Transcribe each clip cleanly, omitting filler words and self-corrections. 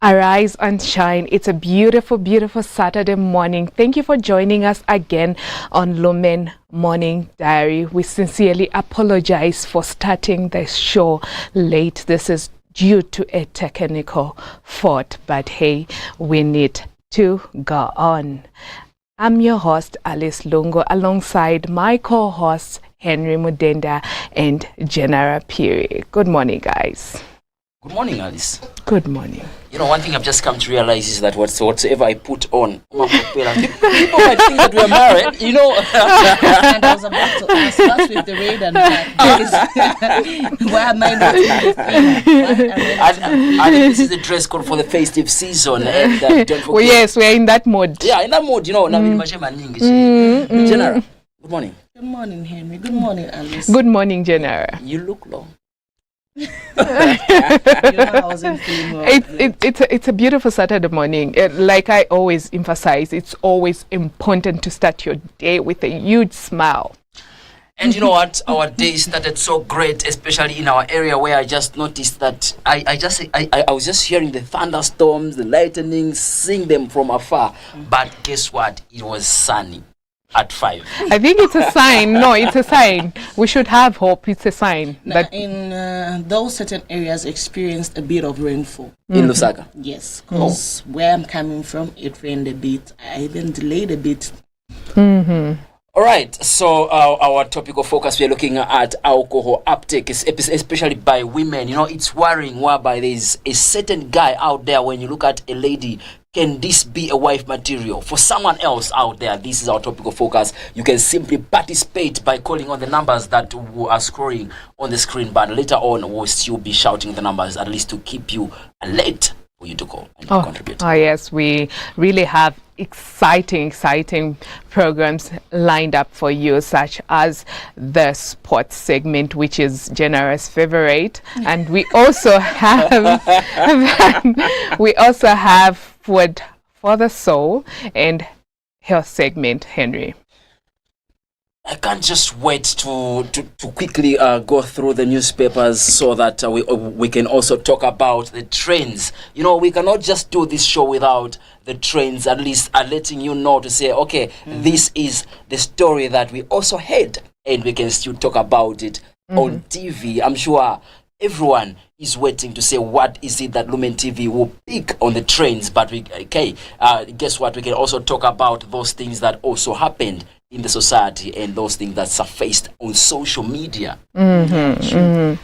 Arise and shine. It's a beautiful, beautiful Saturday morning. Thank you for joining us again on Lumen Morning Diary. We sincerely apologize for starting the show late. This is due to a technical fault, but hey, we need to go on. I'm your host, Alice Lungo, alongside my co-hosts, Henry Mudenda and Jenara Piri. Good morning, guys. Good morning, Alice. Good morning. You know, one thing I've just come to realize is that whatsoever I put on, people might think that we're married, you know. And I was about to ask, what's with the red and black? Why am I not I think this is the dress code for the festive season. And don't forget. Well, yes, we're in that mode. Yeah, in that mode, you know. General, good morning. Good morning, Henry. Good morning, Alice. Good morning, Jenara. You look long. I wasn't feeling well. It's a beautiful Saturday morning. Like I always emphasize, it's always important to start your day with a huge smile. And you know what? Our day started so great, especially in our area where I just noticed that I was just hearing the thunderstorms, the lightning, seeing them from afar. But guess what? It was sunny at 5. I think it's a sign. No, it's a sign. We should have hope. It's a sign. Now, in those certain areas experienced a bit of rainfall. In Lusaka? Yes, because where I'm coming from, it rained a bit. I even delayed a bit. All right, so our topic of focus, we're looking at alcohol uptake, especially by women. You know, it's worrying whereby there's a certain guy out there, when you look at a lady, can this be a wife material? For someone else out there, this is our topic of focus. You can simply participate by calling on the numbers that are scrolling on the screen, but later on, we'll still be shouting the numbers, at least to keep you alert for you to call and contribute. Oh, yes, we really have exciting programs lined up for you, such as the sports segment, which is Jenara's favorite, and we also have food for the soul and health segment. Henry, I can't just wait to quickly go through the newspapers so that we can also talk about the trends. You know, we cannot just do this show without the trends, at least letting you know to say, okay, this is the story that we also had, and we can still talk about it on TV. I'm sure everyone is waiting to say what is it that Lumen TV will pick on the trends. But guess what? We can also talk about those things that also happened in the society and those things that surfaced on social media. So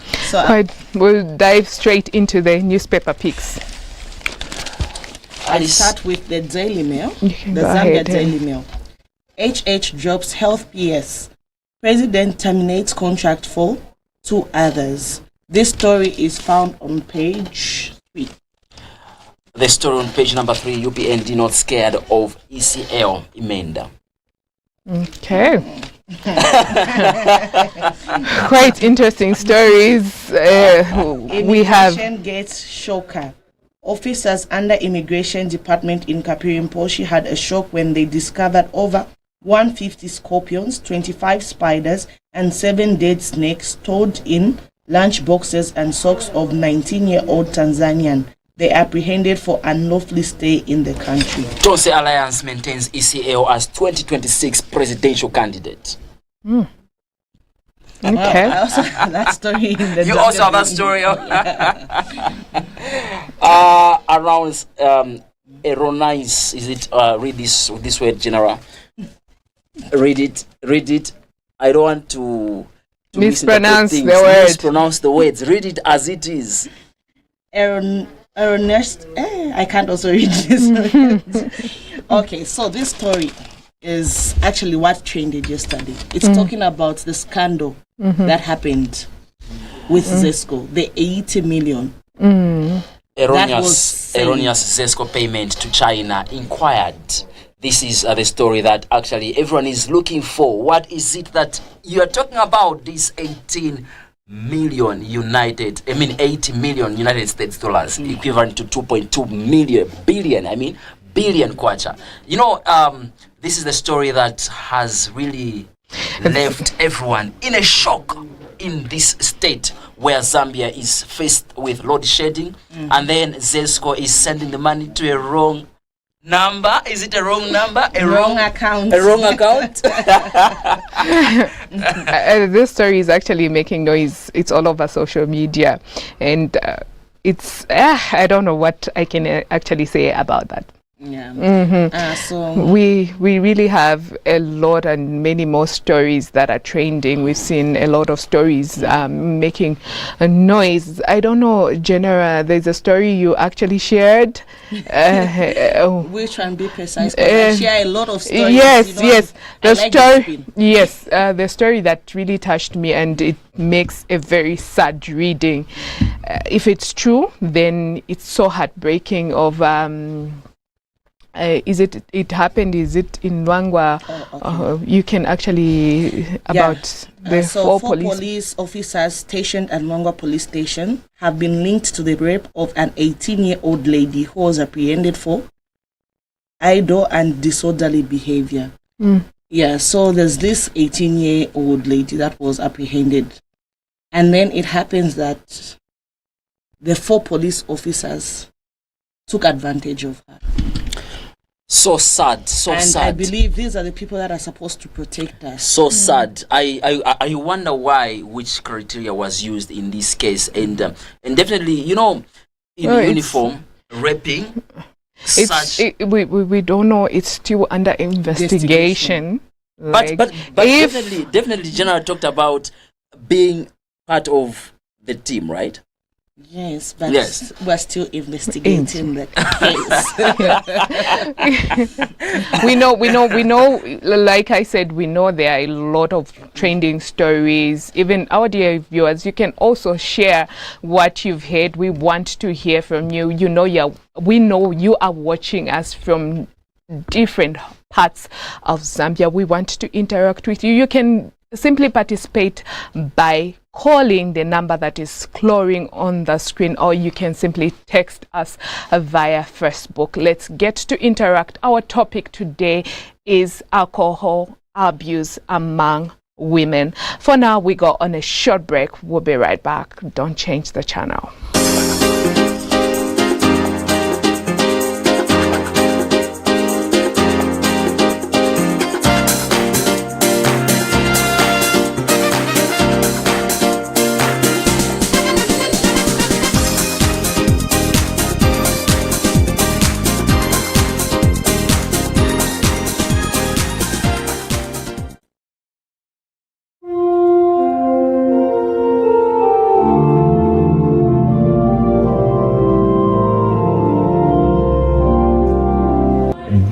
we'll dive straight into the newspaper picks. I start with the Daily Mail, the Zambia Daily Mail. HH drops health PS. President terminates contract for 2 others. This story is found on page 3. The story on page number 3, UPND not scared of ECL Emenda. Okay. Quite interesting stories. We have Immigration gets shocker. Officers under Immigration Department in Kapirimposhi had a shock when they discovered over 150 scorpions, 25 spiders, and 7 dead snakes stored in lunch boxes and socks of 19-year-old Tanzanian. They apprehended for unlawfully stay in the country. Tose Alliance maintains ECL as 2026 presidential candidate. Okay. I also have that story in the You also have that story. Around Eronice, is it? Read this word, General. Read it. I don't want to mispronounce the word. Mispronounce the words. Read it as it is. Ernest, I can't also read this. Okay, so this story is actually what trended yesterday. It's talking about the scandal that happened with Zesco, the 80 million. Erroneous Zesco payment to China inquired. This is the story that actually everyone is looking for. What is it that you are talking about? This 80 million United States dollars, equivalent to 2.2 billion kwacha. You know, this is the story that has really left everyone in a shock in this state where Zambia is faced with load shedding, and then Zesco is sending the money to a wrong number. Is it a wrong number? Wrong account. A wrong account? This story is actually making noise. It's all over social media, and it's I don't know what I can actually say about that. Yeah. So we really have a lot and many more stories that are trending. We've seen a lot of stories making a noise. I don't know, Genera, there's a story you actually shared. Which one, be precise? 'Cause I share a lot of stories. Yes, you know, yes. The like story, yes, the story that really touched me, and it makes a very sad reading. If it's true, then it's so heartbreaking. Of is it happened? Is it in Luangwa? Oh, okay. You can actually about the so four police officers stationed at Luangwa police station have been linked to the rape of an 18-year-old lady who was apprehended for idle and disorderly behavior. Yeah, so there's this 18-year-old lady that was apprehended, and then it happens that the 4 police officers took advantage of her. So sad, and sad. I believe these are the people that are supposed to protect us. So sad. I wonder why, which criteria was used in this case, and definitely, you know, in uniform, raping. We don't know. It's still under investigation. But definitely, General talked about being part of the team, right? Yes, but we're still investigating the case. we know, like I said, we know there are a lot of trending stories. Even our dear viewers, you can also share what you've heard. We want to hear from you. We know you are watching us from different parts of Zambia. We want to interact with you. You can simply participate by calling the number that is glowing on the screen, or you can simply text us via Facebook. Let's get to interact. Our topic today is alcohol abuse among women. For now, we go on a short break. We'll be right back. Don't change the channel.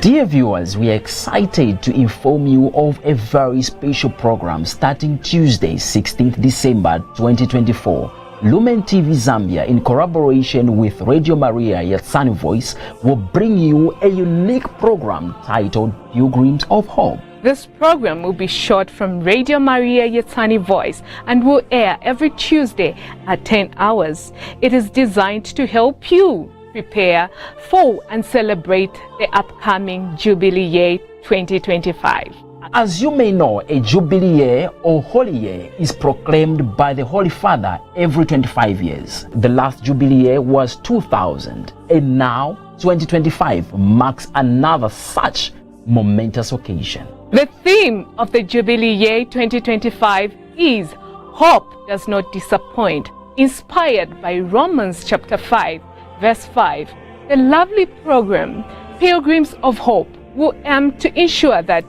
Dear viewers, we are excited to inform you of a very special program starting Tuesday, 16th December 2024. Lumen TV Zambia, in collaboration with Radio Maria Yatsani Voice, will bring you a unique program titled Pilgrims of Hope. This program will be shot from Radio Maria Yatsani Voice and will air every Tuesday at 10 hours. It is designed to help you prepare for and celebrate the upcoming Jubilee Year 2025. As you may know, a Jubilee Year or Holy Year is proclaimed by the Holy Father every 25 years. The last Jubilee Year was 2000, and now 2025 marks another such momentous occasion. The theme of the Jubilee Year 2025 is Hope Does Not Disappoint, inspired by Romans chapter 5, verse 5. The lovely program, Pilgrims of Hope, will aim to ensure that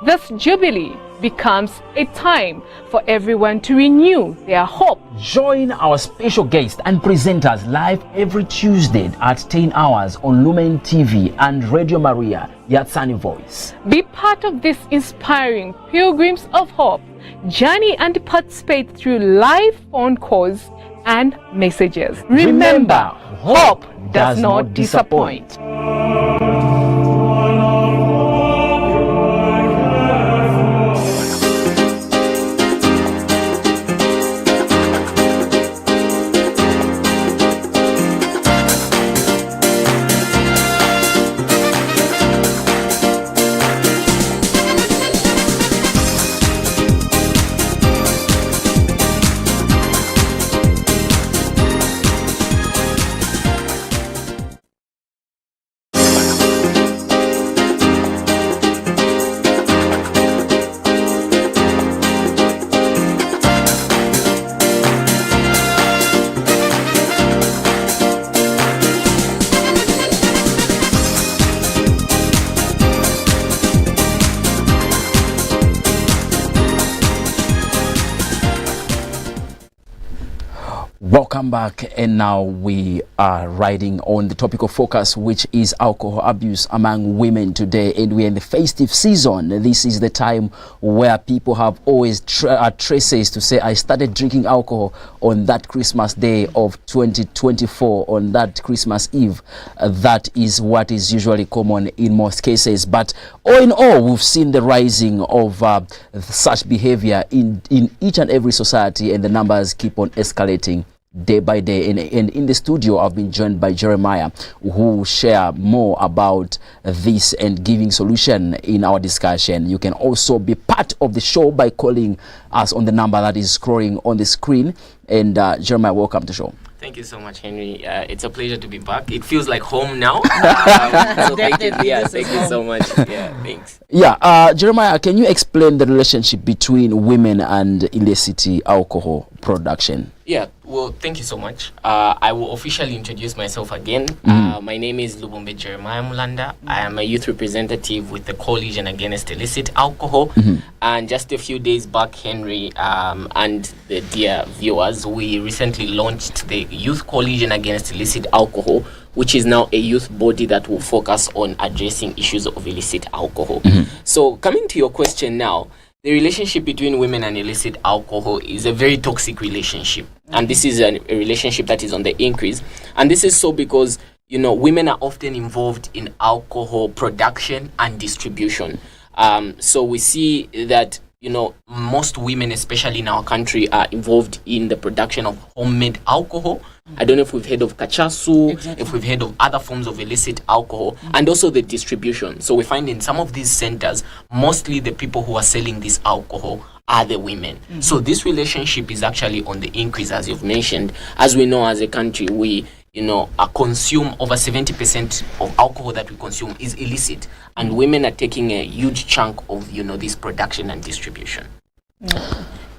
this Jubilee becomes a time for everyone to renew their hope. Join our special guests and presenters live every Tuesday at 10 hours on Lumen TV and Radio Maria Yatsani Voice. Be part of this inspiring Pilgrims of Hope journey and participate through live phone calls and messages. Remember, hope does not disappoint. Welcome back, and now we are riding on the topic of focus, which is alcohol abuse among women today, and we're in the festive season. This is the time where people have always traces to say, I started drinking alcohol on that Christmas day of 2024, on that Christmas Eve. That is what is usually common in most cases, but all in all, we've seen the rising of such behavior in each and every society, and the numbers keep on escalating day by day. And in the studio, I've been joined by Jeremiah, who will share more about this and giving solution in our discussion. You can also be part of the show by calling us on the number that is scrolling on the screen. And Jeremiah, welcome to the show. Thank you so much, Henry. It's a pleasure to be back. It feels like home now. So thank you so much. Yeah, thanks. Yeah, Jeremiah, can you explain the relationship between women and illicit alcohol production? Yeah, well, thank you so much. I will officially introduce myself again. My name is Lumen Jeremiah Mulanda. I am a youth representative with the Coalition Against Illicit Alcohol. And just a few days back, Henry and the dear viewers, we recently launched the Youth Coalition Against Illicit Alcohol, which is now a youth body that will focus on addressing issues of illicit alcohol. So coming to your question now, the relationship between women and illicit alcohol is a very toxic relationship. And this is a relationship that is on the increase. And this is so because, women are often involved in alcohol production and distribution. So we see that, most women, especially in our country, are involved in the production of homemade alcohol. I don't know if we've heard of cachasu, if we've heard of other forms of illicit alcohol, and also the distribution. So we find in some of these centers, mostly the people who are selling this alcohol are the women. So this relationship is actually on the increase, as you've mentioned. As we know, as a country, we consume over 70% of alcohol that we consume is illicit, and women are taking a huge chunk of this production and distribution.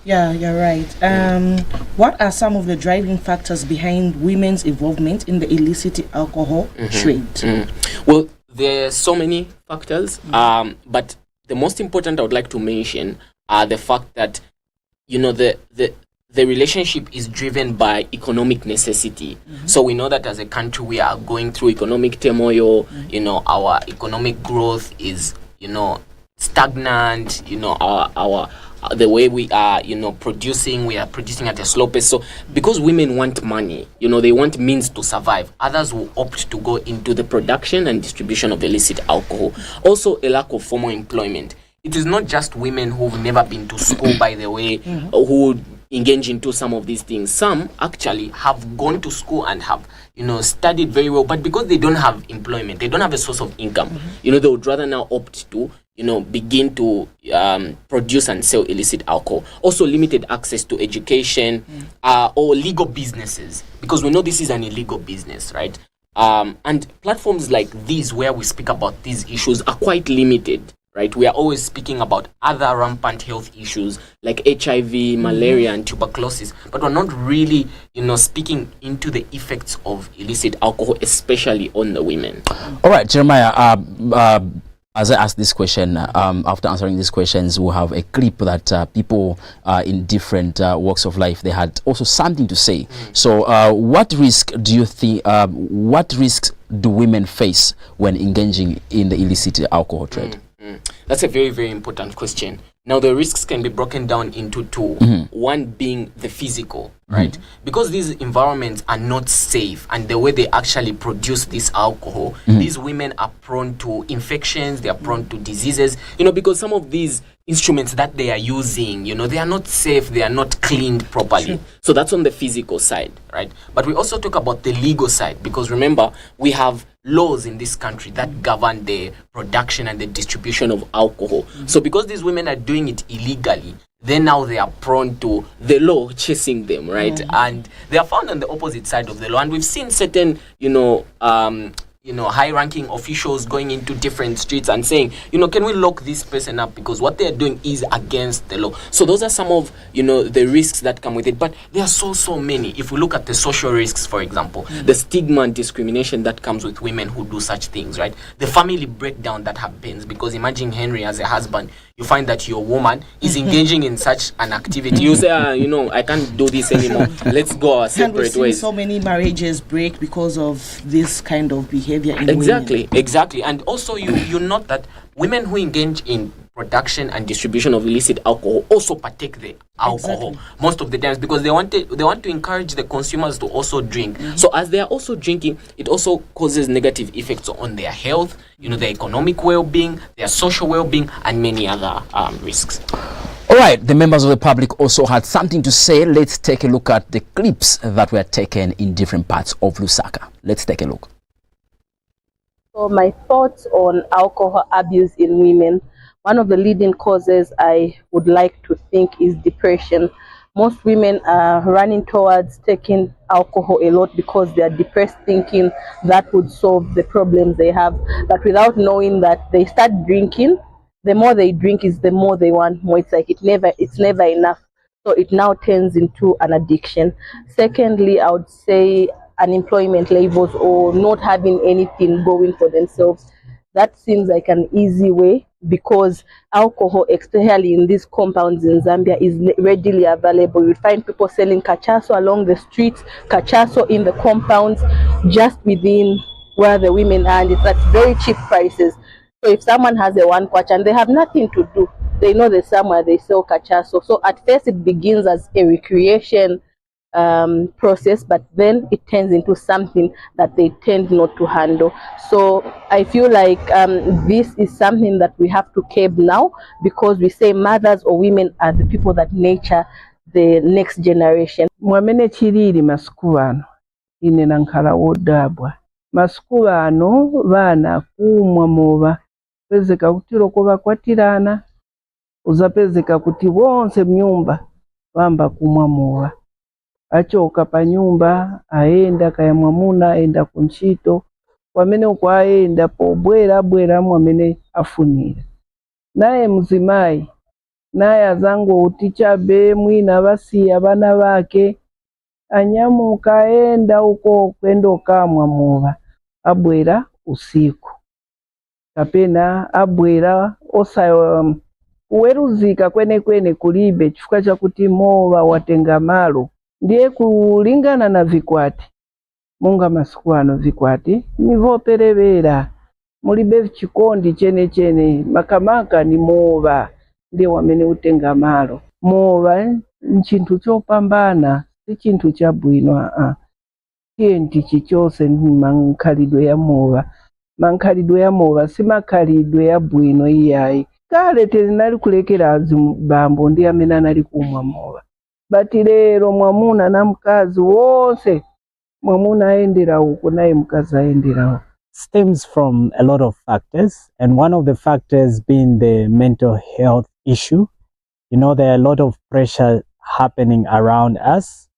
Yeah, you're right. What are some of the driving factors behind women's involvement in the illicit alcohol trade? Well, there are so many factors, but the most important I would like to mention are the fact that the relationship is driven by economic necessity. So we know that as a country we are going through economic turmoil. Our economic growth is stagnant. Our the way we are producing, we are producing at a slow pace. So because women want money, they want means to survive, others will opt to go into the production and distribution of illicit alcohol. Also, a lack of formal employment. It is not just women who've never been to school, by the way, who engage into some of these things. Some actually have gone to school and have studied very well, but because they don't have employment, they don't have a source of income, they would rather now opt to begin to produce and sell illicit alcohol. Also, limited access to education or legal businesses, because we know this is an illegal business, right? And platforms like these where we speak about these issues are quite limited. Right, we are always speaking about other rampant health issues like HIV, malaria, and tuberculosis, but we're not really, speaking into the effects of illicit alcohol, especially on the women. All right, Jeremiah. As I ask this question, after answering these questions, we'll have a clip that people in different walks of life, they had also something to say. So, what risk do you think? What risks do women face when engaging in the illicit alcohol trade? That's a very, very important question. Now, the risks can be broken down into two. One being the physical, right? Because these environments are not safe, and the way they actually produce this alcohol, these women are prone to infections, they are prone to diseases, because some of these instruments that they are using, they are not safe, they are not cleaned properly. So that's on the physical side, right? But we also talk about the legal side, because remember, we have laws in this country that govern the production and the distribution of alcohol. So because these women are doing it illegally, then now they are prone to the law chasing them, right? And they are found on the opposite side of the law. And we've seen certain, high-ranking officials going into different streets and saying, can we lock this person up because what they're doing is against the law. So those are some of, the risks that come with it. But there are so many. If we look at the social risks, for example, the stigma and discrimination that comes with women who do such things, right? The family breakdown that happens, because imagine Henry as a husband, you find that your woman is engaging in such an activity. You say, I can't do this anymore. Let's go our separate ways. So many marriages break because of this kind of behavior in Exactly. women. And also you note that women who engage in production and distribution of illicit alcohol also partake the alcohol most of the times, because they want to encourage the consumers to also drink. So as they are also drinking, it also causes negative effects on their health, their economic well-being, their social well-being, and many other risks. All right, the members of the public also had something to say. Let's take a look at the clips that were taken in different parts of Lusaka. Let's take a look. So my thoughts on alcohol abuse in women. One of the leading causes I would like to think is depression. Most women are running towards taking alcohol a lot because they are depressed, thinking that would solve the problems they have, but without knowing that they start drinking. The more they drink is the more they want more. It's like it's never enough. So it now turns into an addiction. Secondly, I would say unemployment levels or not having anything going for themselves. That seems like an easy way, because alcohol, especially in these compounds in Zambia, is readily available. You find people selling cachaso along the streets, cachaso in the compounds, just within where the women are, and it's at very cheap prices. So if someone has a one kwacha and they have nothing to do, they know there's somewhere they sell cachaso. So at first it begins as a recreation process, but then it turns into something that they tend not to handle. So I feel like this is something that we have to curb now, because we say mothers or women are the people that nurture the next generation. Mwamene chiriri masiku ano ine nankhala wodabwa. Masiku ano vana kumwa mowa pezeka kuti loko vakwatirana uzapezeka kuti bonse mnyumba vamba kumwa mowa. Achoka pa nyumba aenda kaya mwamuna aenda kunchito, wamene uko aenda pobwera mwamene afunira. Naye mzimayi naye azango utichabe mwina basiya bana bake, anyamuka aenda uko kwendo kamwa mowa, abwera usiku kapena abwera osa uweruzika kwene kulibe chifukwa chakuti mowa watenga malo. Ndiye kulingana na vikwati, munga masiku ano vikwati nivoperevera, mulibe chikondi chene makamaka ni mowa ndiye wamene utenga malo. Mowa nchintu chopambana, si chintu chabwino tienti chichose ni mankhalidwe ya mowa. Mankhalidwe ya mowa si makhalidwe ya bwino iyayi. Kale tezinali kulekera bambo ndiye amene anali kumwa mowa. Bati lero mwamuna na mkazi wose mwamuna aendera uko naye mkazi aendera uko. Stems from a lot of factors, and one of the factors being the mental health issue. There are a lot of pressure happening around us,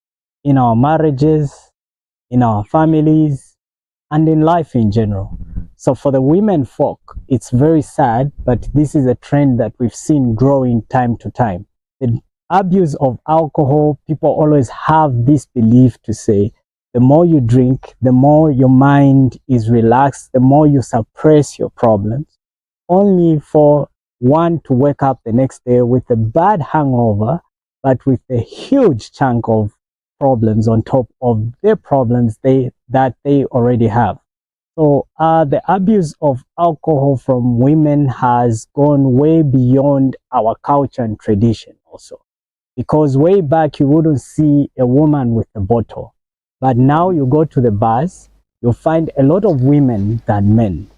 in our marriages, in our families, and in life in general. So for the women folk, it's very sad, but this is a trend that we've seen growing time to time. The abuse of alcohol, people always have this belief to say, the more you drink, the more your mind is relaxed, the more you suppress your problems, only for one to wake up the next day with a bad hangover, but with a huge chunk of problems on top of their problems that they already have. So the abuse of alcohol from women has gone way beyond our culture and tradition also. Because way back you wouldn't see a woman with a bottle. But now you go to the bars, you'll find a lot of women than men.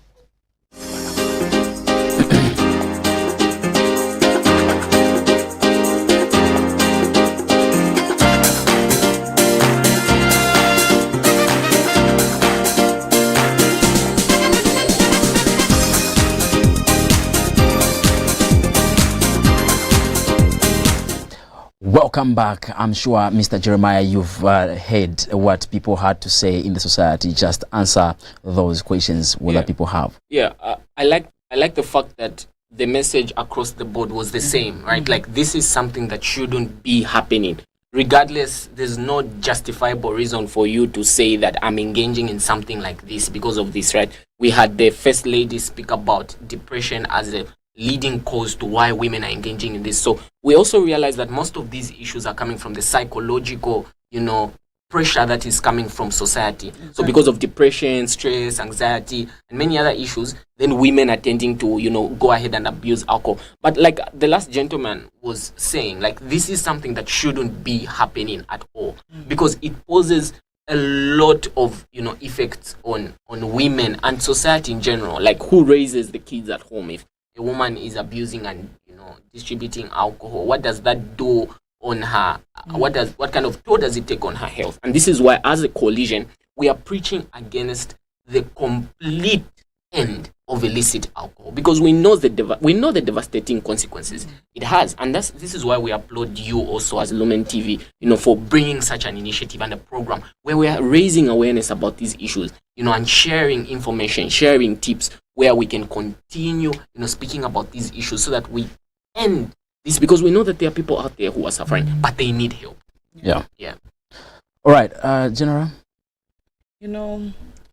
Welcome Welcome back. I'm sure, Mr. Jeremiah, you've heard what people had to say in the society. Just answer those questions that people have. Yeah, I like the fact that the message across the board was the same, right? Like, this is something that shouldn't be happening. Regardless, there's no justifiable reason for you to say that I'm engaging in something like this because of this, right? We had the First Lady speak about depression as a leading cause to why women are engaging in this. So we also realize that most of these issues are coming from the psychological, pressure that is coming from society. So because of depression, stress, anxiety, and many other issues, then women are tending to, go ahead and abuse alcohol. But like the last gentleman was saying, like, this is something that shouldn't be happening at all, because it poses a lot of, effects on women and society in general. Like, who raises the kids at home? If a woman is abusing and, distributing alcohol, what does that do on her? What kind of toll does it take on her health? And this is why, as a coalition, we are preaching against the complete end of illicit alcohol, because we know the devastating consequences it has. And this is why we applaud you also as Lumen TV, for bringing such an initiative and a program where we are raising awareness about these issues, and sharing information, sharing tips where we can continue, speaking about these issues so that we end this, because we know that there are people out there who are suffering, but they need help. Yeah. All right, General.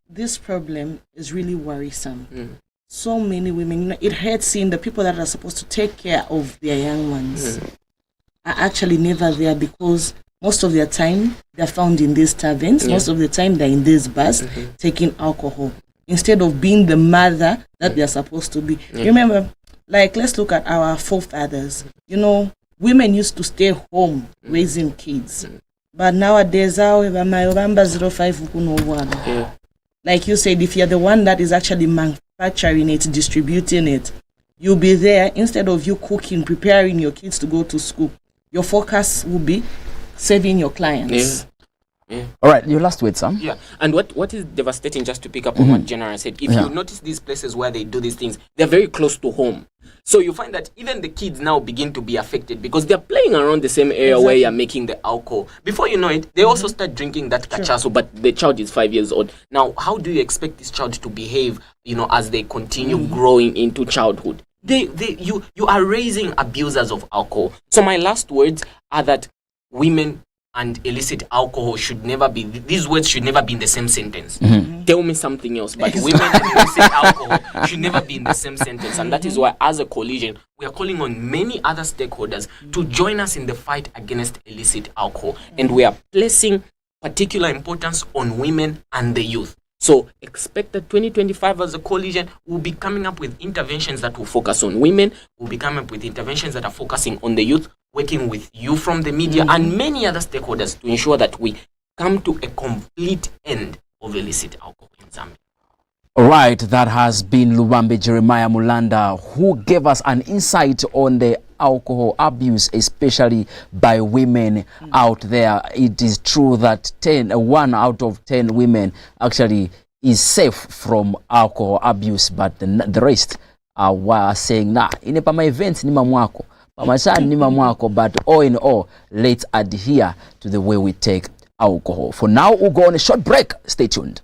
This problem is really worrisome. So many women, it hurts seeing the people that are supposed to take care of their young ones are actually never there, because most of their time they're found in these taverns. Most of the time they're in these bars taking alcohol instead of being the mother that they're supposed to be. Remember, like, let's look at our forefathers. Women used to stay home raising kids. But nowadays, like you said, if you're the one that is actually manufacturing it, distributing it, you'll be there. Instead of you cooking, preparing your kids to go to school, your focus will be serving your clients. All right, your last word, Sam. Yeah, and what is devastating, just to pick up on what General said, if you notice these places where they do these things, they're very close to home. So you find that even the kids now begin to be affected because they're playing around the same area where you're making the alcohol. Before you know it, they also start drinking that cachaso, but the child is 5 years old. Now, how do you expect this child to behave, as they continue growing into childhood? You are raising abusers of alcohol. So my last words are that women and illicit alcohol should never be, these words should never be in the same sentence. Tell me something else, but women and illicit alcohol should never be in the same sentence. And that is why, as a coalition, we are calling on many other stakeholders to join us in the fight against illicit alcohol. And we are placing particular importance on women and the youth. So expect that 2025 as a coalition will be coming up with interventions that will focus on women, will be coming up with interventions that are focusing on the youth, working with you from the media and many other stakeholders to ensure that we come to a complete end of illicit alcohol in Zambia. All right, that has been Lubambe Jeremiah Mulanda, who gave us an insight on the alcohol abuse, especially by women out there. It is true that 1 out of 10 women actually is safe from alcohol abuse, but the rest are saying, nah, inepa my events ni mamwako. But all in all, let's adhere to the way we take alcohol. For now, we'll go on a short break. Stay tuned.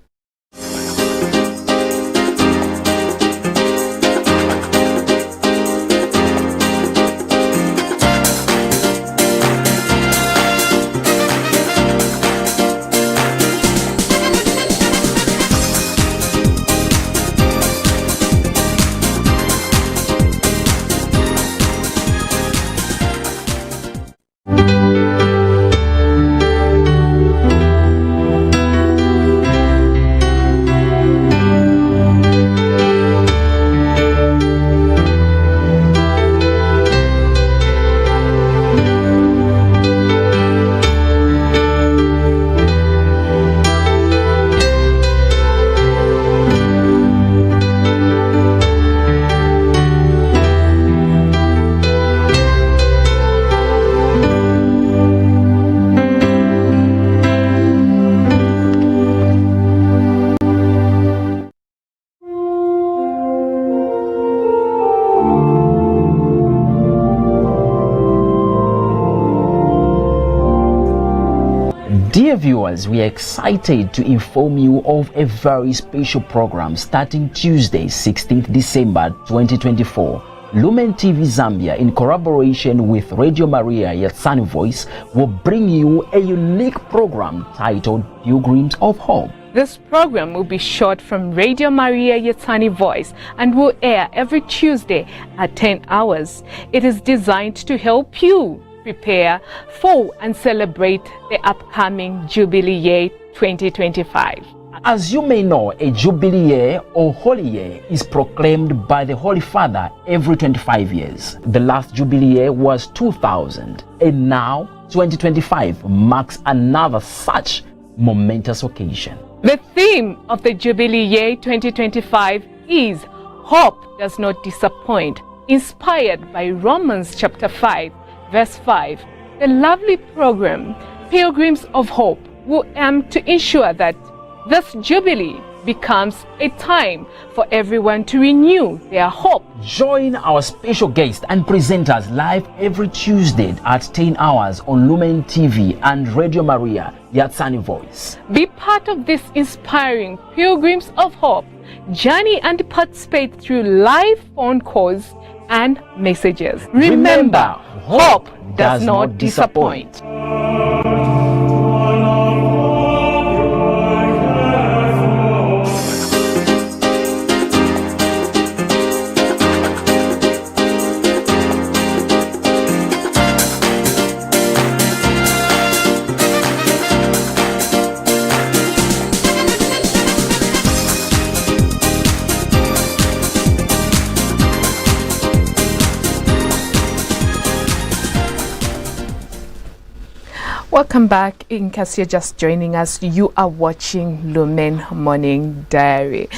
Dear viewers, we are excited to inform you of a very special program starting Tuesday, 16th December 2024. Lumen TV Zambia, in collaboration with Radio Maria Yatsani Voice, will bring you a unique program titled Pilgrims of Hope. This program will be shot from Radio Maria Yatsani Voice and will air every Tuesday at 10 hours. It is designed to help you prepare for and celebrate the upcoming Jubilee Year 2025. As you may know, a Jubilee Year or Holy Year is proclaimed by the Holy Father every 25 years. The last Jubilee Year was 2000, and now 2025 marks another such momentous occasion. The theme of the Jubilee Year 2025 is Hope Does Not Disappoint, inspired by Romans chapter 5, verse 5. The lovely program, Pilgrims of Hope, will aim to ensure that this Jubilee becomes a time for everyone to renew their hope. Join our special guests and presenters live every Tuesday at 10 hours on Lumen TV and Radio Maria Yatsani Voice. Be part of this inspiring Pilgrims of Hope journey and participate through live phone calls and messages. Remember, hope does not disappoint. Welcome back. In case you're just joining us, you are watching Lumen Morning Diary.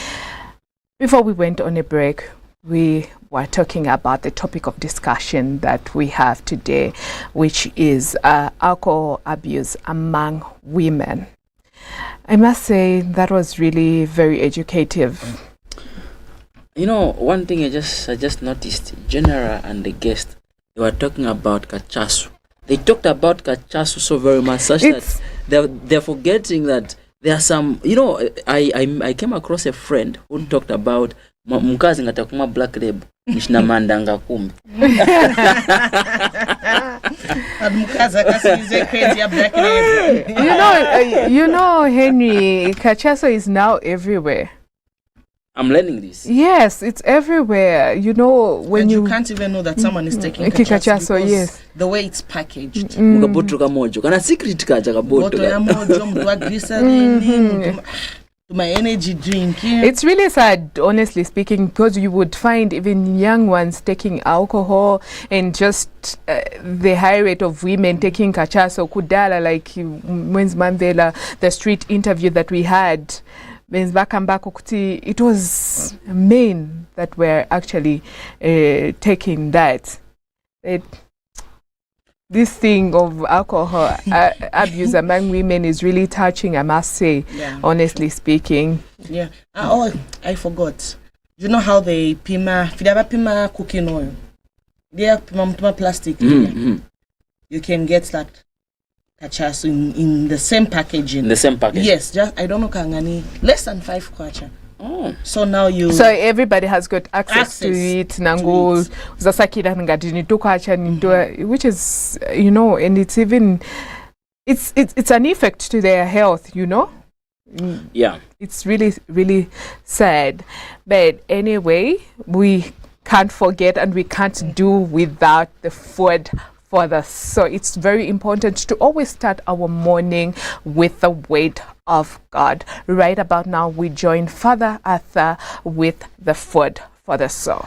Before we went on a break, we were talking about the topic of discussion that we have today, which is alcohol abuse among women. I must say that was really very educative. You know, one thing I just noticed, General and the guest, they were talking about kachasu. They talked about kachasu so very much, such that they're forgetting that there are some, you know, I came across a friend who talked about mkazi ngatakuma black label nishna mandanga kumbi. You know, Henry, kachasu is now everywhere. I'm learning this. Yes, it's everywhere. You know, when and you can't even know that someone is taking kachasu, because yes, the way it's packaged. Kana secret kacha kaboto. To my energy drink. Yeah. It's really sad, honestly speaking, because you would find even young ones taking alcohol and just the high rate of women taking kachaso kudala, like Mwenz Mandela, the street interview that we had. It was men that were actually taking that. This thing of alcohol abuse among women is really touching, I must say, honestly speaking. Yeah. I forgot. You know how they pima cooking oil? They have pima plastic. You can get that kachasu in the same packaging. The same package. Yes, just I don't know kangani less than 5 kwacha. Oh. So now so everybody has got access to it. Nango zasakira ngadini tukwacha nindo, which is, you know, and it's even it's an effect to their health, you know. Yeah. It's really sad. But anyway, we can't forget and we can't do without the food for us. So it's very important to always start our morning with the word of God. Right about now, we join Father Arthur with the food for the soul.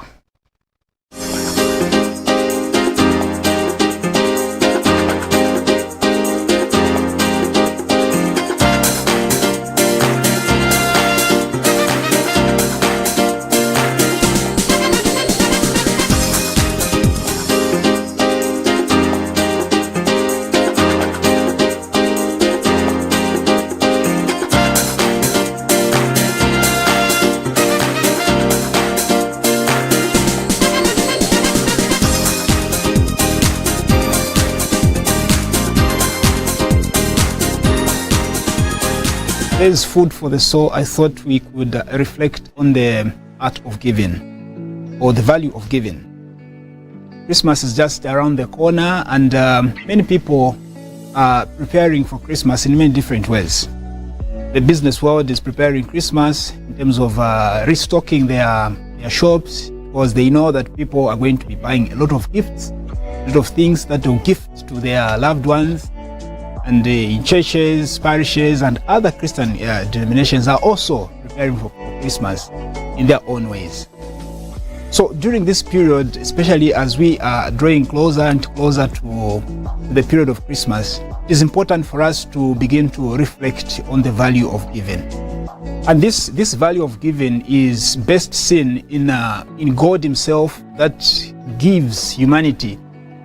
today's food for the soul, I thought we could reflect on the art of giving, or the value of giving. Christmas is just around the corner, and many people are preparing for Christmas in many different ways. The business world is preparing Christmas in terms of restocking their shops, because they know that people are going to be buying a lot of gifts, a lot of things that they'll gift to their loved ones. And in churches, parishes, and other Christian denominations are also preparing for Christmas in their own ways. So during this period, especially as we are drawing closer and closer to the period of Christmas, it is important for us to begin to reflect on the value of giving. And this value of giving is best seen in God Himself, that gives humanity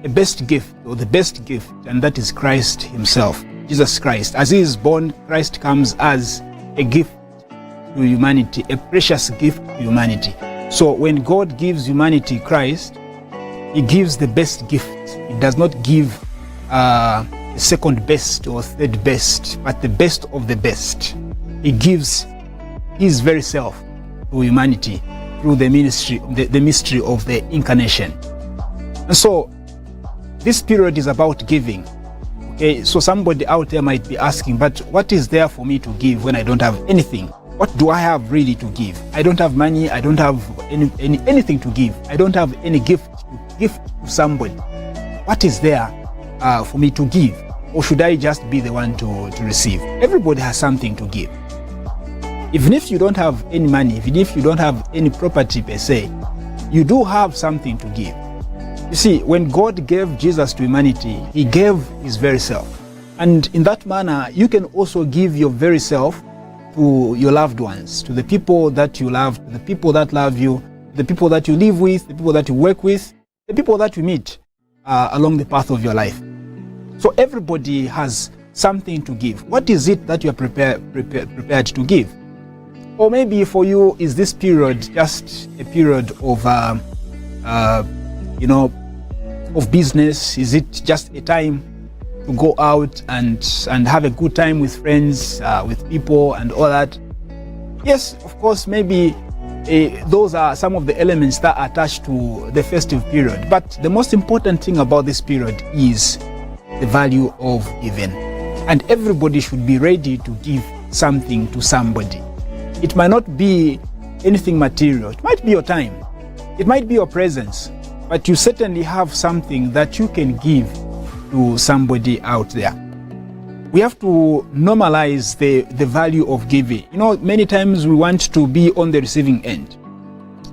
a best gift, or the best gift, and that is Christ Himself, Jesus Christ. As He is born, Christ comes as a gift to humanity, a precious gift to humanity. So when God gives humanity Christ, He gives the best gift. He does not give the second best or third best, but the best of the best. He gives His very self to humanity through the mystery of the incarnation. And so this period is about giving. Okay, so somebody out there might be asking, but what is there for me to give when I don't have anything? What do I have really to give? I don't have money. I don't have anything to give. I don't have any gift to give to somebody. What is there for me to give? Or should I just be the one to receive? Everybody has something to give. Even if you don't have any money, even if you don't have any property per se, you do have something to give. You see, when God gave Jesus to humanity, He gave His very self. And in that manner, you can also give your very self to your loved ones, to the people that you love, to the people that love you, the people that you live with, the people that you work with, the people that you meet along the path of your life. So everybody has something to give. What is it that you are prepared to give? Or maybe for you, is this period just a period of of business? Is it just a time to go out and have a good time with friends, with people and all that? Yes, of course, maybe those are some of the elements that are attached to the festive period. But the most important thing about this period is the value of giving. And everybody should be ready to give something to somebody. It might not be anything material. It might be your time. It might be your presence. But you certainly have something that you can give to somebody out there. We have to normalize the value of giving. You know, many times we want to be on the receiving end.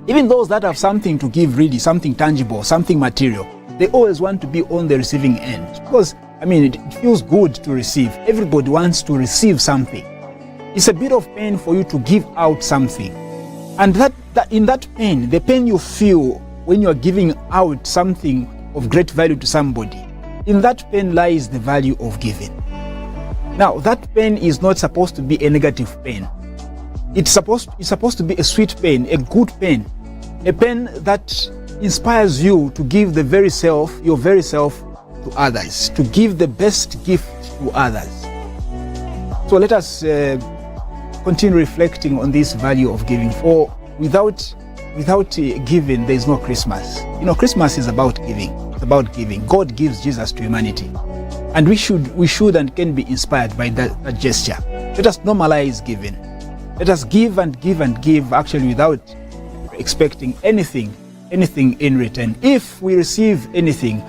Even those that have something to give, really, something tangible, something material, they always want to be on the receiving end. Because, it feels good to receive. Everybody wants to receive something. It's a bit of pain for you to give out something. And that in that pain, the pain you feel when you are giving out something of great value to somebody, in that pain lies the value of giving. Now, that pain is not supposed to be a negative pain. It's supposed to be a sweet pain, a good pain, a pain that inspires you to give the very self, your very self, to others, to give the best gift to others. So let us continue reflecting on this value of giving. For without giving, there is no Christmas. Christmas is about giving. It's about giving. God gives Jesus to humanity. And we should and can be inspired by that gesture. Let us normalize giving. Let us give and give and give, actually, without expecting anything in return. If we receive anything,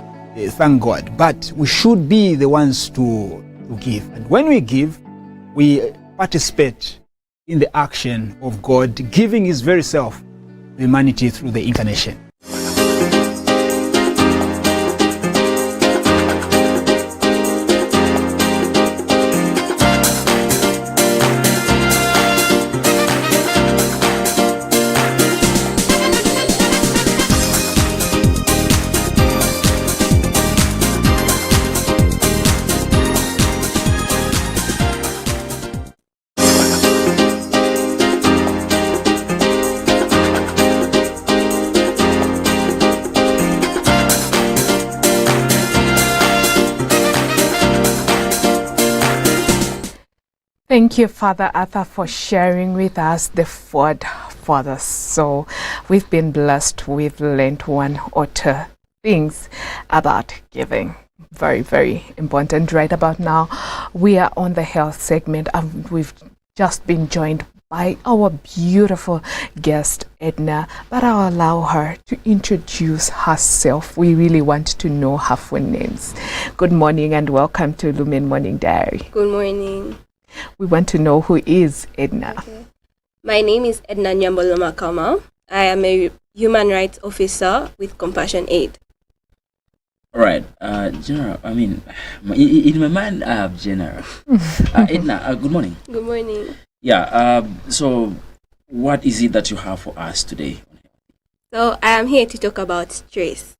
thank God. But we should be the ones to give. And when we give, we participate in the action of God, giving His very self to humanity through the incarnation. Thank you, Father Arthur, for sharing with us the food for the soul. We've been blessed. We've learned one or two things about giving. Very, very important. Right about now, we are on the health segment, and we've just been joined by our beautiful guest, Edna, but I'll allow her to introduce herself. We really want to know her full names. Good morning and welcome to Lumen Morning Diary. Good morning. We want to know who is Edna. Okay. My name is Edna Nyamboloma Kama. I am a human rights officer with Compassion Aid. All right, General. I mean, in my mind, I have General. Edna, good morning. Good morning. Yeah. So, what is it that you have for us today? So I am here to talk about stress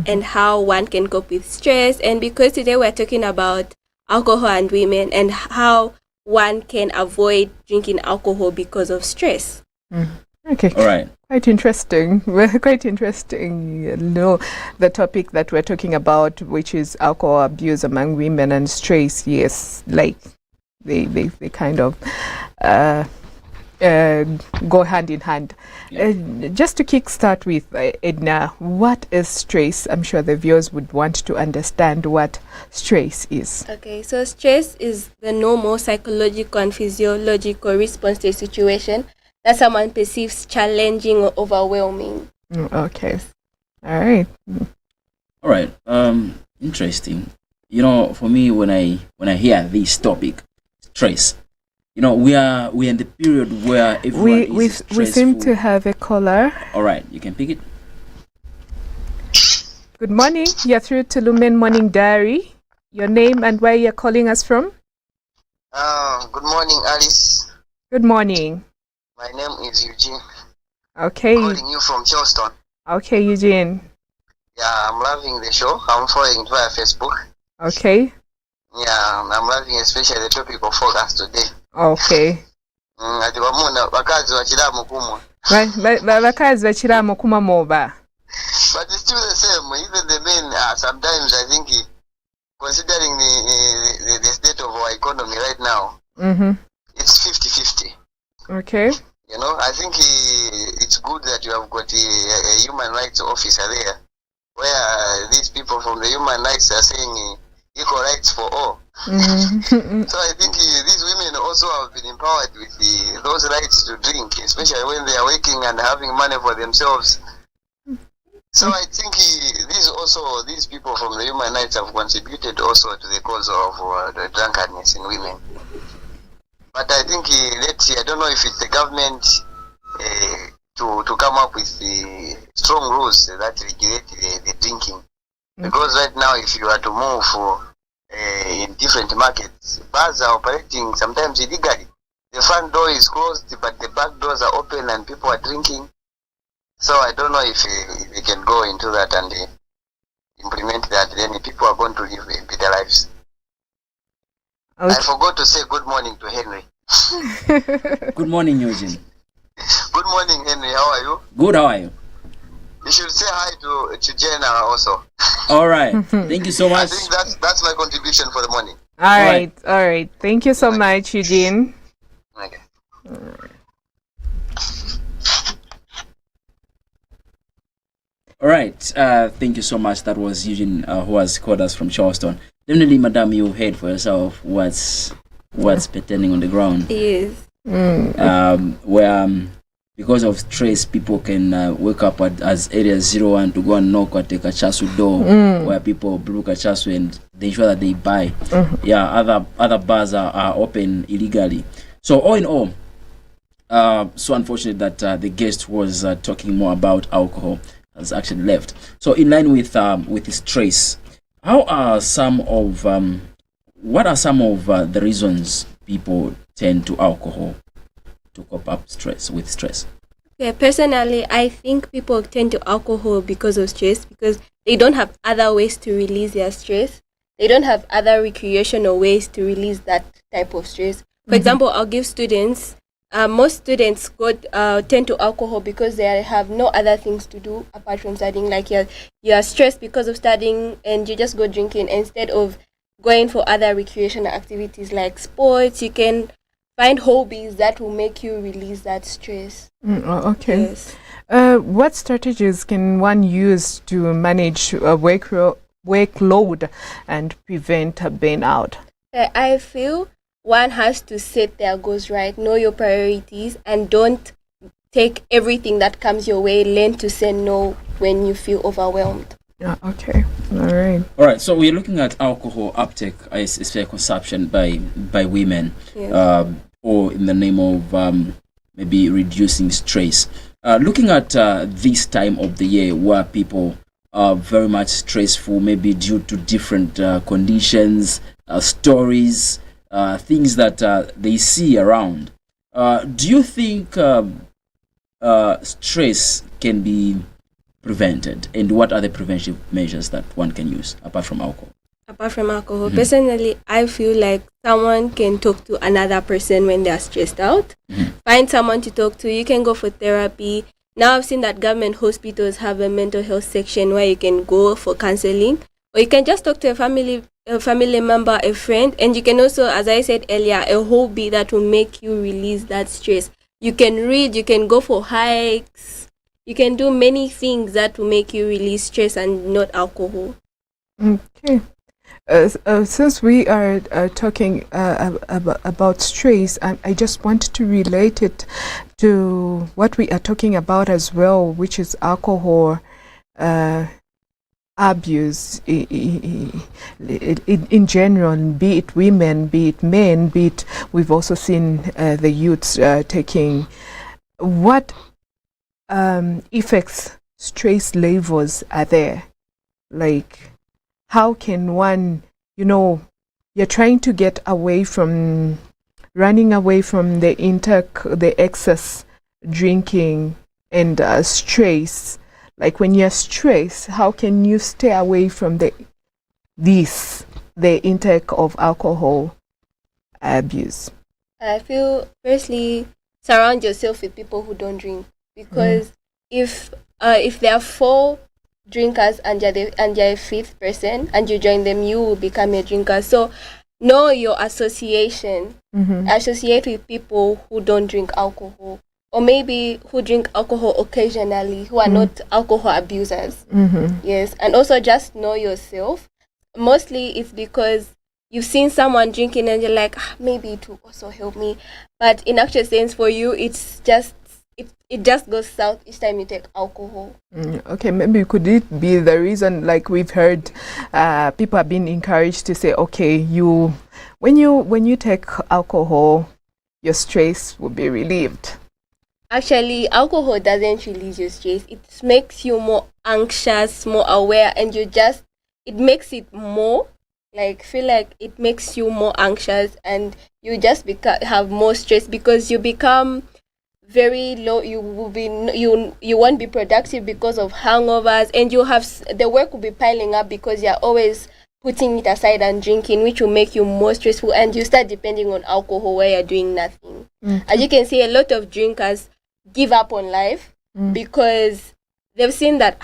and how one can cope with stress. And because today we're talking about alcohol and women and how one can avoid drinking alcohol because of stress. Okay. All right. Quite interesting. Quite interesting. You know, the topic that we're talking about, which is alcohol abuse among women and stress. Yes, like they kind of go hand in hand. Yeah. Just to kickstart with, Edna, what is stress? I'm sure the viewers would want to understand what stress is. Okay, so stress is the normal psychological and physiological response to a situation that someone perceives challenging or overwhelming. Okay. All right. All right. Interesting. You know, for me, when I hear this topic, stress, you know, we are in the period where everyone we is stressful. we seem to have a caller. All right, you can pick it. Good morning. You're through to Lumen Morning Diary. Your name and where you're calling us from? Good morning, Alice. Good morning. My name is Eugene. Okay. Calling you from Charleston. Okay, Eugene. Yeah, I'm loving the show. I'm following it via Facebook. Okay. Yeah, I'm loving especially the topic of focus today. Okay. Ati wamuna wakazi wa Chilamo kumwa. Bakazi bachiramo kumamoba. But it's still the same. Even the men, sometimes I think, considering the state of our economy right now, it's 50-50. Okay. You know, I think it's good that you have got a human rights officer there, where these people from the human rights are saying equal rights for all. So I think these women also have been empowered with those rights to drink, especially when they are working and having money for themselves. So I think these people from the human rights have contributed also to the cause of the drunkenness in women. But I think let's see. I don't know if it's the government to come up with the strong rules that regulate the drinking. Because right now, if you are to move in different markets, bars are operating sometimes illegally. The front door is closed, but the back doors are open and people are drinking. So I don't know if we can go into that and implement that. Then people are going to live better lives. Okay. I forgot to say good morning to Henry. Good morning, Eugene. Good morning, Henry. How are you? Good. How are you? You should say hi to Jenna also. All right. Thank you so I much. think that's my contribution for the morning. All right. Thank you so much, Eugene. Okay. All right. Thank you so much. That was Eugene, who has called us from Charleston. Definitely, madam, you heard for yourself what's pertaining on the ground. Yes. Where because of stress, people can wake up as area 01 to go and knock at the Kachasu door, where people blow Kachasu and they ensure that they buy. Yeah, other bars are open illegally. So all in all, so unfortunate that the guest was talking more about alcohol has actually left. So in line with the stress, what are some of the reasons people turn to alcohol to cope up with stress? Yeah, personally, I think people turn to alcohol because of stress, because they don't have other ways to release their stress. They don't have other recreational ways to release that type of stress. For example, I'll give students, most students tend to alcohol because they have no other things to do apart from studying. Like you're stressed because of studying and you just go drinking instead of going for other recreational activities like sports. You can find hobbies that will make you release that stress. Okay. Yes. What strategies can one use to manage workload and prevent a burnout? I feel one has to set their goals right, know your priorities, and don't take everything that comes your way. Learn to say no when you feel overwhelmed. Okay. All right. So we're looking at alcohol uptake as consumption by women, Yes. or in the name of maybe reducing stress. Looking at this time of the year where people are very much stressful, maybe due to different conditions, stories, things that they see around. Do you think stress can be prevented, and what are the preventive measures that one can use apart from alcohol? Apart from alcohol, personally, I feel like someone can talk to another person when they are stressed out. Find someone to talk to. You can go for therapy. Now I've seen that government hospitals have a mental health section where you can go for counseling, or you can just talk to a family member, a friend, and you can also, as I said earlier, a hobby that will make you release that stress. You can read. You can go for hikes. You can do many things that will make you release stress and not alcohol. Okay. Since we are talking about stress, I just want to relate it to what we are talking about as well, which is alcohol abuse in general, be it women, be it men, be it, we've also seen the youths taking. What effects stress levels are there? Like, how can one, you're trying to get away from, running away from the excess drinking and stress. Like, when you're stressed, how can you stay away from the intake of alcohol abuse? I feel, firstly, surround yourself with people who don't drink, because if there are 4 drinkers and you're a 5th person and you join them, you will become a drinker. So know your association. Associate with people who don't drink alcohol, or maybe who drink alcohol occasionally, who are not alcohol abusers. Yes. And also just know yourself. Mostly it's because you've seen someone drinking and you're like, maybe it will also help me, but in actual sense for you, it's just it just goes south each time you take alcohol. Okay, maybe could it be the reason, like we've heard people have been encouraged to say, okay, when you take alcohol, your stress will be relieved. Actually, alcohol doesn't release your stress. It makes you more anxious, more aware, and it makes it more, like, feel like it makes you more anxious, and you just have more stress because you become very low. You won't be productive because of hangovers, and the work will be piling up because you're always putting it aside and drinking, which will make you more stressful, and you start depending on alcohol where you're doing nothing. As you can see, a lot of drinkers give up on life because they've seen that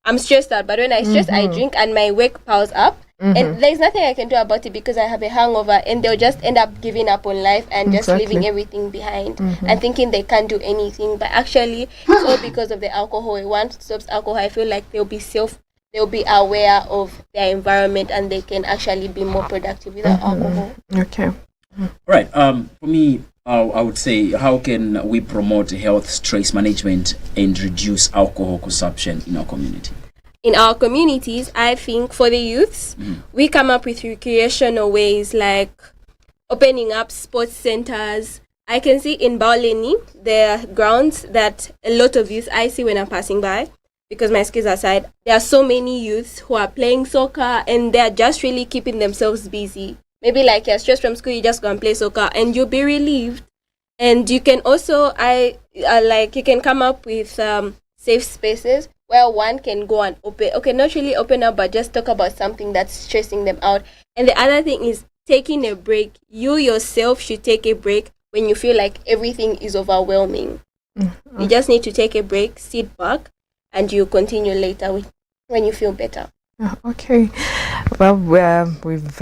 I'm stressed out, but when I stress, I drink and my work piles up. And there's nothing I can do about it because I have a hangover, and they'll just end up giving up on life and just leaving everything behind and thinking they can't do anything. But actually, it's all because of the alcohol. Once it stops alcohol, I feel like they'll be aware of their environment, and they can actually be more productive without alcohol. Okay. Right. For me, I would say, how can we promote health stress management and reduce alcohol consumption in our community? In our communities, I think for the youths, we come up with recreational ways like opening up sports centers. I can see in Bauleni, there are grounds that a lot of youth I see when I'm passing by, because my skills aside, there are so many youths who are playing soccer and they're just really keeping themselves busy. Maybe like you're stressed from school, you just go and play soccer and you'll be relieved. And you can also, you can come up with safe spaces where one can go and not really open up, but just talk about something that's stressing them out. And the other thing is taking a break. You yourself should take a break when you feel like everything is overwhelming. You just need to take a break, sit back, and you continue later when you feel better. Okay. Well, we've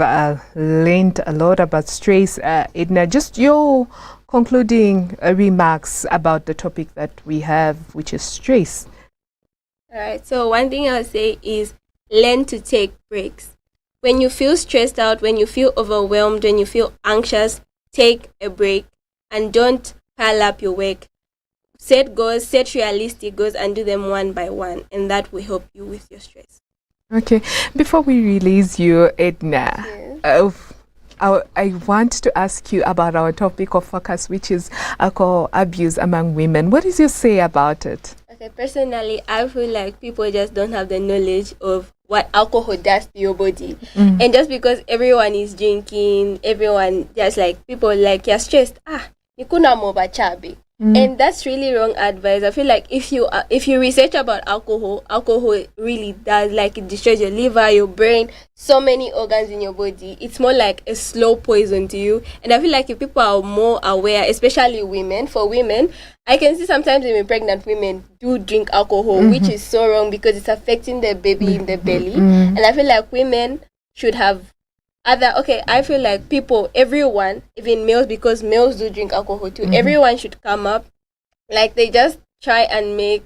learned a lot about stress. Edna, just your concluding remarks about the topic that we have, which is stress. All right. So one thing I'll say is learn to take breaks. When you feel stressed out, when you feel overwhelmed, when you feel anxious, take a break and don't pile up your work. Set goals, set realistic goals, and do them one by one, and that will help you with your stress. Okay. Before we release you, Edna, I want to ask you about our topic of focus, which is alcohol abuse among women. What is your say about it? Okay, personally, I feel like people just don't have the knowledge of what alcohol does to your body. And just because everyone is drinking, everyone just like, people like, you're stressed, you couldn't move a chabi. And that's really wrong advice. I feel like if you research about alcohol really does, like, it destroys your liver, your brain, so many organs in your body. It's more like a slow poison to you. And I feel like if people are more aware, especially women, for women, I can see sometimes even pregnant women do drink alcohol, which is so wrong because it's affecting the baby in the belly. And I feel like women should have I feel like people, everyone, even males, because males do drink alcohol too, everyone should come up, like, they just try and make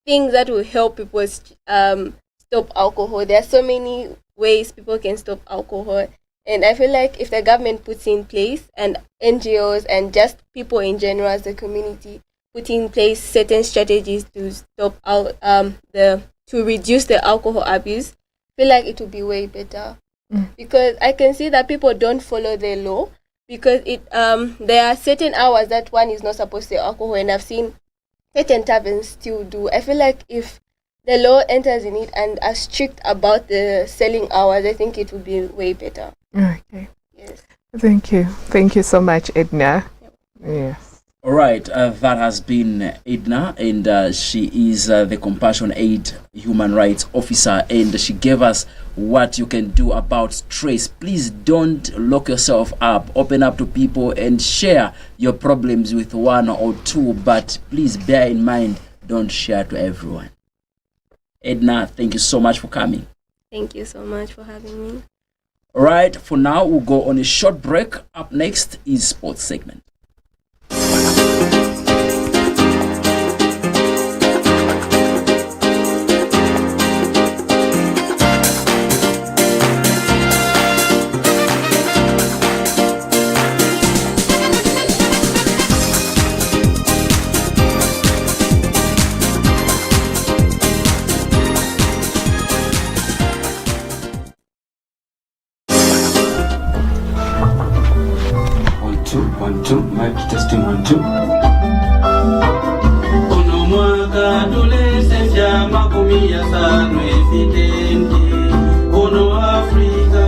things that will help people stop alcohol. There are so many ways people can stop alcohol, and I feel like if the government puts in place, and NGOs and just people in general as the community put in place certain strategies to stop to reduce the alcohol abuse, I feel like it would be way better. Because I can see that people don't follow the law, because there are certain hours that one is not supposed to sell alcohol, and I've seen certain taverns still do. I feel like if the law enters in it and are strict about the selling hours, I think it would be way better. Okay. Yes. Thank you so much, Edna. Yes. All right, that has been Edna, and she is the Compassion Aid Human Rights Officer, and she gave us what you can do about stress. Please don't lock yourself up. Open up to people and share your problems with one or two, but please bear in mind, don't share to everyone. Edna, thank you so much for coming. Thank you so much for having me. All right, for now, we'll go on a short break. Up next is Sports Segment. One, two, mic testing, 1, 2. Uno mwaka adolescencia makumi ya sano evidenti uno Afrika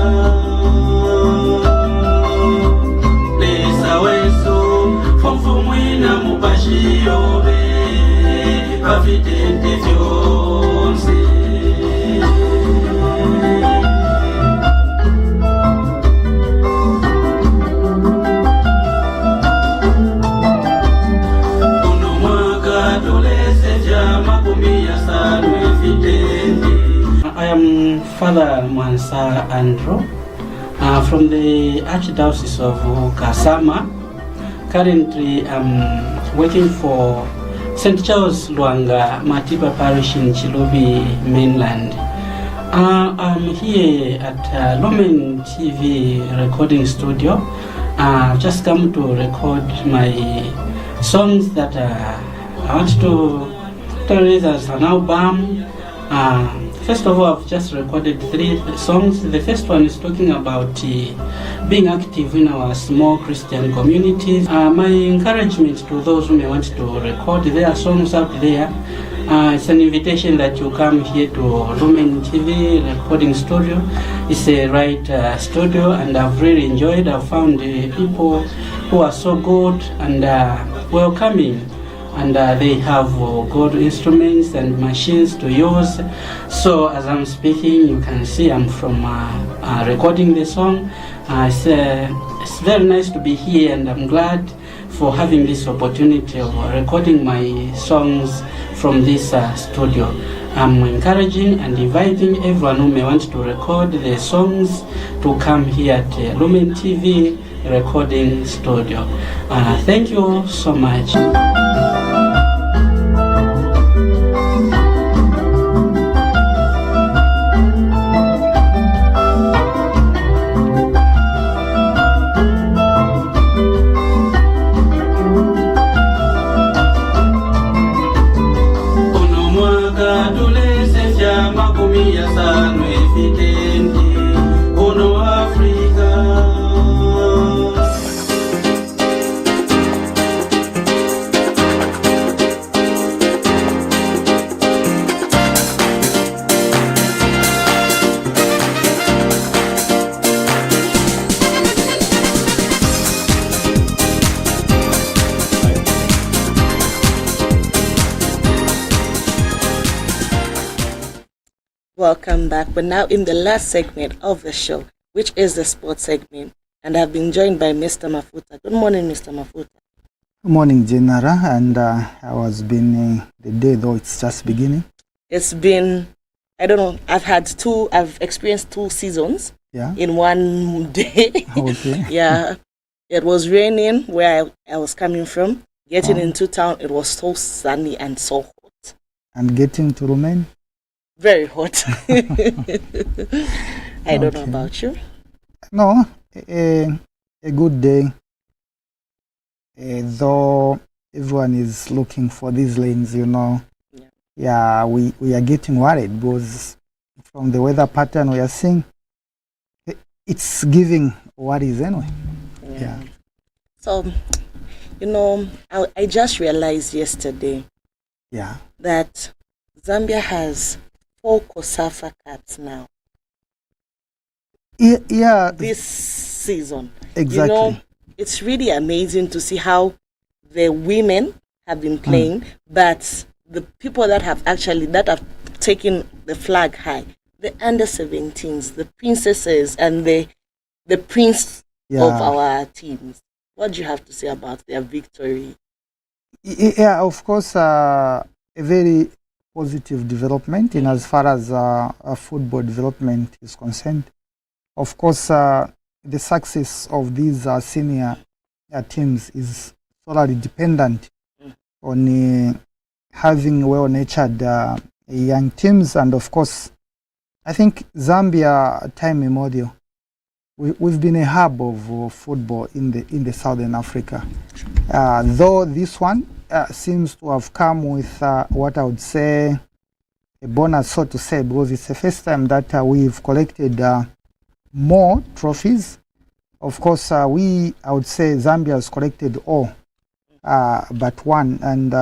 lesa weso fomfo mwina mupashiobe evidenti vyonse. I am Father Mwansa Andrew from the Archdiocese of Kasama. Currently, I'm working for St. Charles Luanga Matiba Parish in Chilobi mainland. I'm here at Lumen TV recording studio. I've just come to record my songs that I want to release as an album. First of all, I've just recorded 3 songs. The first one is talking about being active in our small Christian communities. My encouragement to those who may want to record their songs out there, it's an invitation that you come here to Lumen TV recording studio. It's a right studio, and I've really enjoyed. I've found people who are so good and welcoming. And they have good instruments and machines to use. So as I'm speaking, you can see I'm from recording the song. It's very nice to be here, and I'm glad for having this opportunity of recording my songs from this studio. I'm encouraging and inviting everyone who may want to record their songs to come here at Lumen TV recording studio. Thank you so much. Welcome back. We're now in the last segment of the show, which is the sports segment, and I've been joined by Mr. Mafuta. Good morning, Mr. Mafuta. Good morning, Jenara, and how has been the day, though it's just beginning? It's been, I don't know, I've experienced 2 seasons in one day. Okay. Yeah, it was raining where I was coming from. Getting into town, it was so sunny and so hot. And getting to Lumen? Very hot. I don't know about you. No, a good day. Though everyone is looking for these lanes, you know. Yeah, we are getting worried because from the weather pattern we are seeing, it's giving worries anyway. Yeah. So, you know, I just realized yesterday that Zambia has 4 COSAFA Cups now. Yeah. This season. Exactly. You know, it's really amazing to see how the women have been playing, but the people that have taken the flag high, the under-17s, the princesses, and the prince of our teams. What do you have to say about their victory? Yeah, of course, a very positive development in as far as football development is concerned. Of course, the success of these senior teams is solely dependent on having well-natured young teams, and of course, I think Zambia, time immemorial, we've been a hub of football in the Southern Africa. Though this one seems to have come with what I would say a bonus, so to say, because it's the first time that we've collected more trophies. Of course, I would say Zambia has collected all but one, and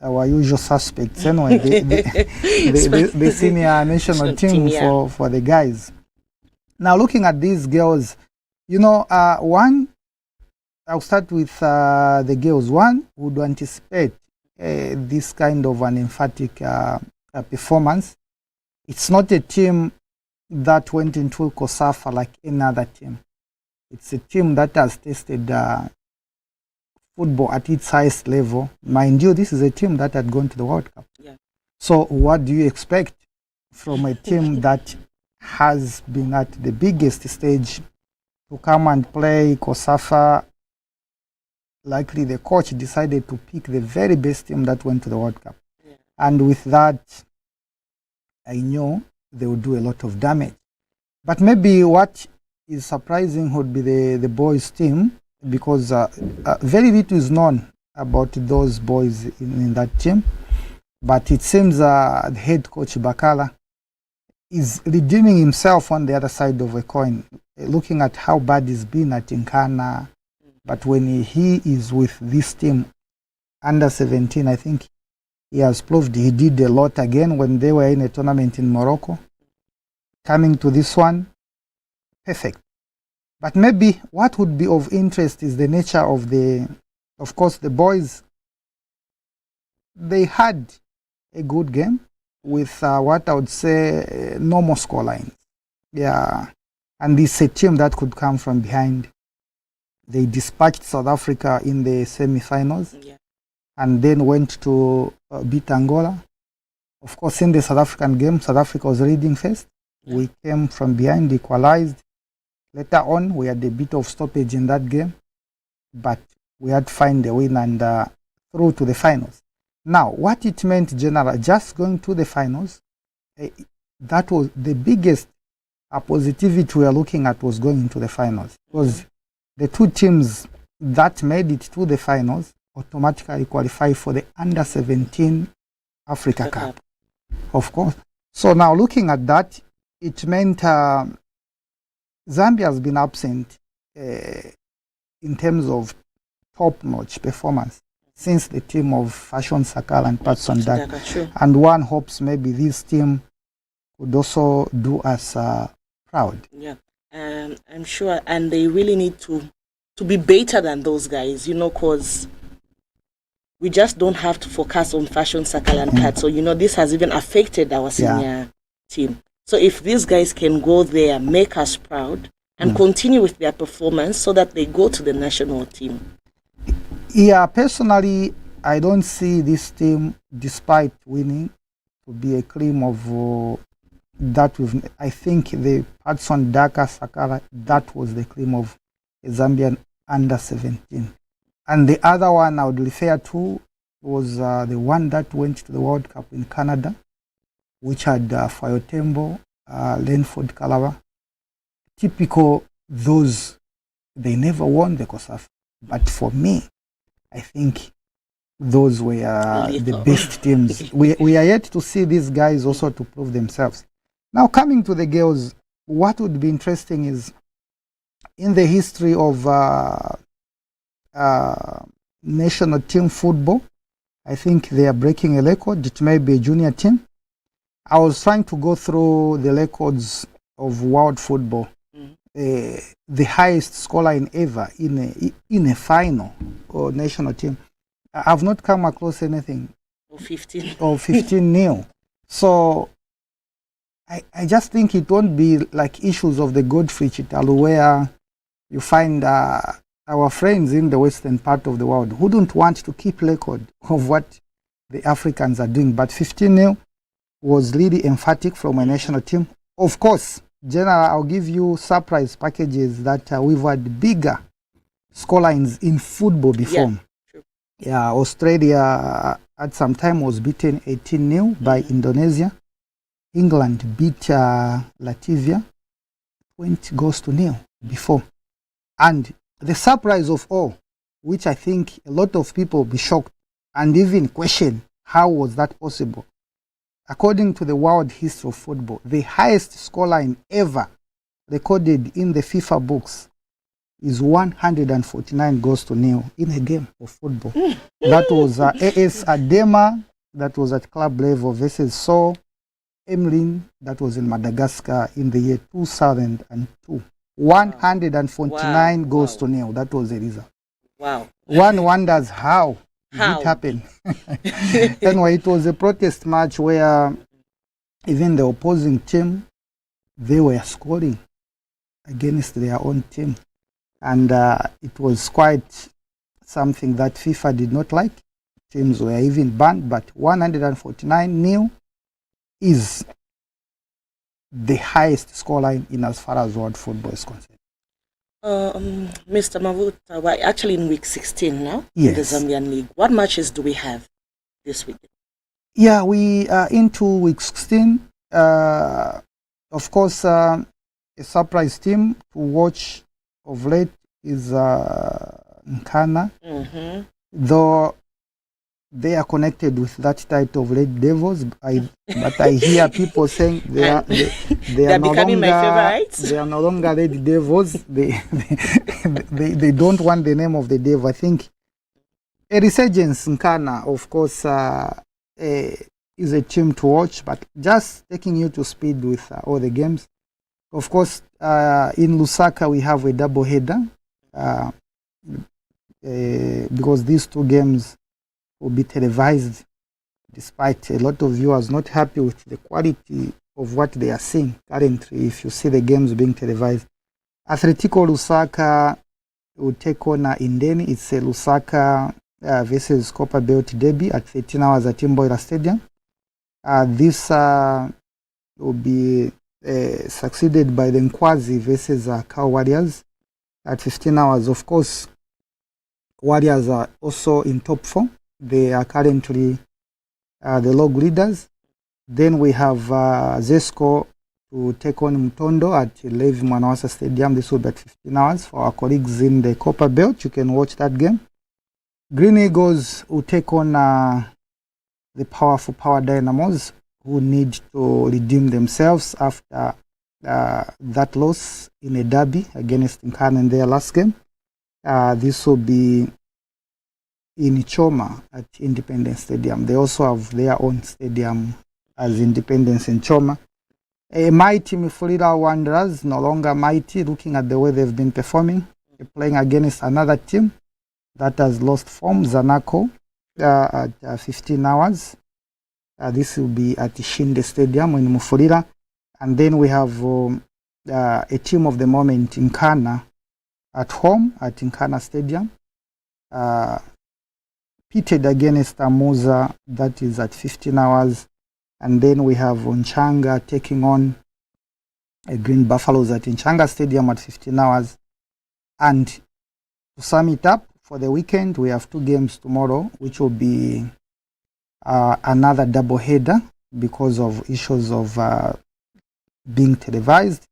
our usual suspects anyway, the senior national team for the guys. Now, looking at these girls, you know, I'll start with the girls. One would anticipate this kind of an emphatic performance. It's not a team that went into COSAFA like any other team. It's a team that has tested football at its highest level. Mind you, this is a team that had gone to the World Cup. Yeah. So what do you expect from a team that has been at the biggest stage to come and play COSAFA? Likely the coach decided to pick the very best team that went to the World Cup. Yeah. And with that, I know they would do a lot of damage. But maybe what is surprising would be the boys team, because very little is known about those boys in that team. But it seems the head coach Bakala is redeeming himself on the other side of a coin, looking at how bad he's been at Nkana. But when he is with this team, under 17, I think he has proved he did a lot again when they were in a tournament in Morocco. Coming to this one, perfect. But maybe what would be of interest is the nature of course, the boys. They had a good game with what I would say normal scorelines. Yeah, and it's a team that could come from behind. They dispatched South Africa in the semi-finals, and then went to beat Angola. Of course, in the South African game, South Africa was leading first. We came from behind, equalized. Later on, we had a bit of stoppage in that game, but we had to find a win and through to the finals. Now, what it meant, general, just going to the finals, that was the biggest positivity we are looking at, was going into the finals. Because the two teams that made it to the finals automatically qualify for the Under-17 Africa Cup, of course. So now looking at that, it meant Zambia has been absent in terms of top-notch performance since the team of Fashion Sakala and Patson Daka. And one hopes maybe this team could also do us proud. Yeah, I'm sure. And they really need to be better than those guys, you know, because we just don't have to focus on Fashion Sakala and Pat. So, you know, this has even affected our senior team. So if these guys can go there, make us proud, and continue with their performance so that they go to the national team. Yeah, personally, I don't see this team, despite winning, to be a cream of that. I think the Patson Daka Sakala, that was the cream of a Zambian Under-17. And the other one I would refer to was the one that went to the World Cup in Canada, which had Fayotembo, Lenford Calabar. Typical, those, they never won the COSAF. But for me, I think those were the best teams. We are yet to see these guys also to prove themselves. Now, coming to the girls, what would be interesting is, in the history of national team football, I think they are breaking a record. It may be a junior team. I was trying to go through the records of world football. The highest scoreline ever in a final or national team, I've not come across anything. 15 nil. So I just think it won't be like issues of the Godfrey Chitalu, where you find our friends in the western part of the world who don't want to keep record of what the Africans are doing. But 15 nil was really emphatic from a national team. Of course, General, I'll give you surprise packages that we've had bigger scorelines in football before. Yeah, Australia at some time was beaten 18 nil by Indonesia. England beat Latvia 20 goals to nil before. And the surprise of all, which I think a lot of people will be shocked and even question, how was that possible? According to the world history of football, the highest scoreline ever recorded in the FIFA books is 149 goals to nil in a game of football. That was AS Adema, that was at club level, versus Seoul Emlyn, that was in Madagascar in the year 2002. 149 goals to nil. That was the result. Wow. One wonders how did it happen. Anyway, it was a protest match where even the opposing team, they were scoring against their own team. And it was quite something that FIFA did not like. Teams were even banned, but 149 nil is the highest scoreline in as far as world football is concerned. Mr. Mavuta, we're actually in week 16 now in the Yes. Zambian League. What matches do we have this week? Yeah, we are into week 16. Of course, a surprise team to watch of late is Nkana, though they are connected with that title of Red Devils. But I hear people saying they are no becoming my longer, favorites. they are no longer Red Devils. They don't want the name of the devil. I think a resurgence Nkana, of course, is a team to watch, but just taking you to speed with all the games. Of course, in Lusaka we have a double header because these two games will be televised, despite a lot of viewers not happy with the quality of what they are seeing currently. If you see the games being televised, Atletico Lusaka will take on Indeni. It's a Lusaka versus Copper Belt derby at 13 hours at Timboira Stadium. This will be succeeded by the Nkwazi versus Cow Warriors at 15 hours. Of course, Warriors are also in top form. They are currently the log leaders. Then we have Zesco to take on Mtondo at Levi Mwanawasa Stadium. This will be at 15 hours. For our colleagues in the Copper Belt, you can watch that game. Green Eagles will take on the powerful Power Dynamos, who need to redeem themselves after that loss in a derby against Nkana in their last game. This will be in Choma at Independence Stadium. They also have their own stadium as Independence in Choma. A mighty Mufulira Wanderers, no longer mighty, looking at the way they've been performing. They're playing against another team that has lost form, Zanaco, at 15 hours. This will be at the Shinde Stadium in Mufulira. And then we have a team of the moment in Nkana at home at Nkana Stadium. Pitted against Amuza, that is at 15 hours. And then we have Nchanga taking on Green Buffaloes at Nchanga Stadium at 15 hours. And to sum it up, for the weekend, we have 2 games tomorrow, which will be another double header because of issues of being televised.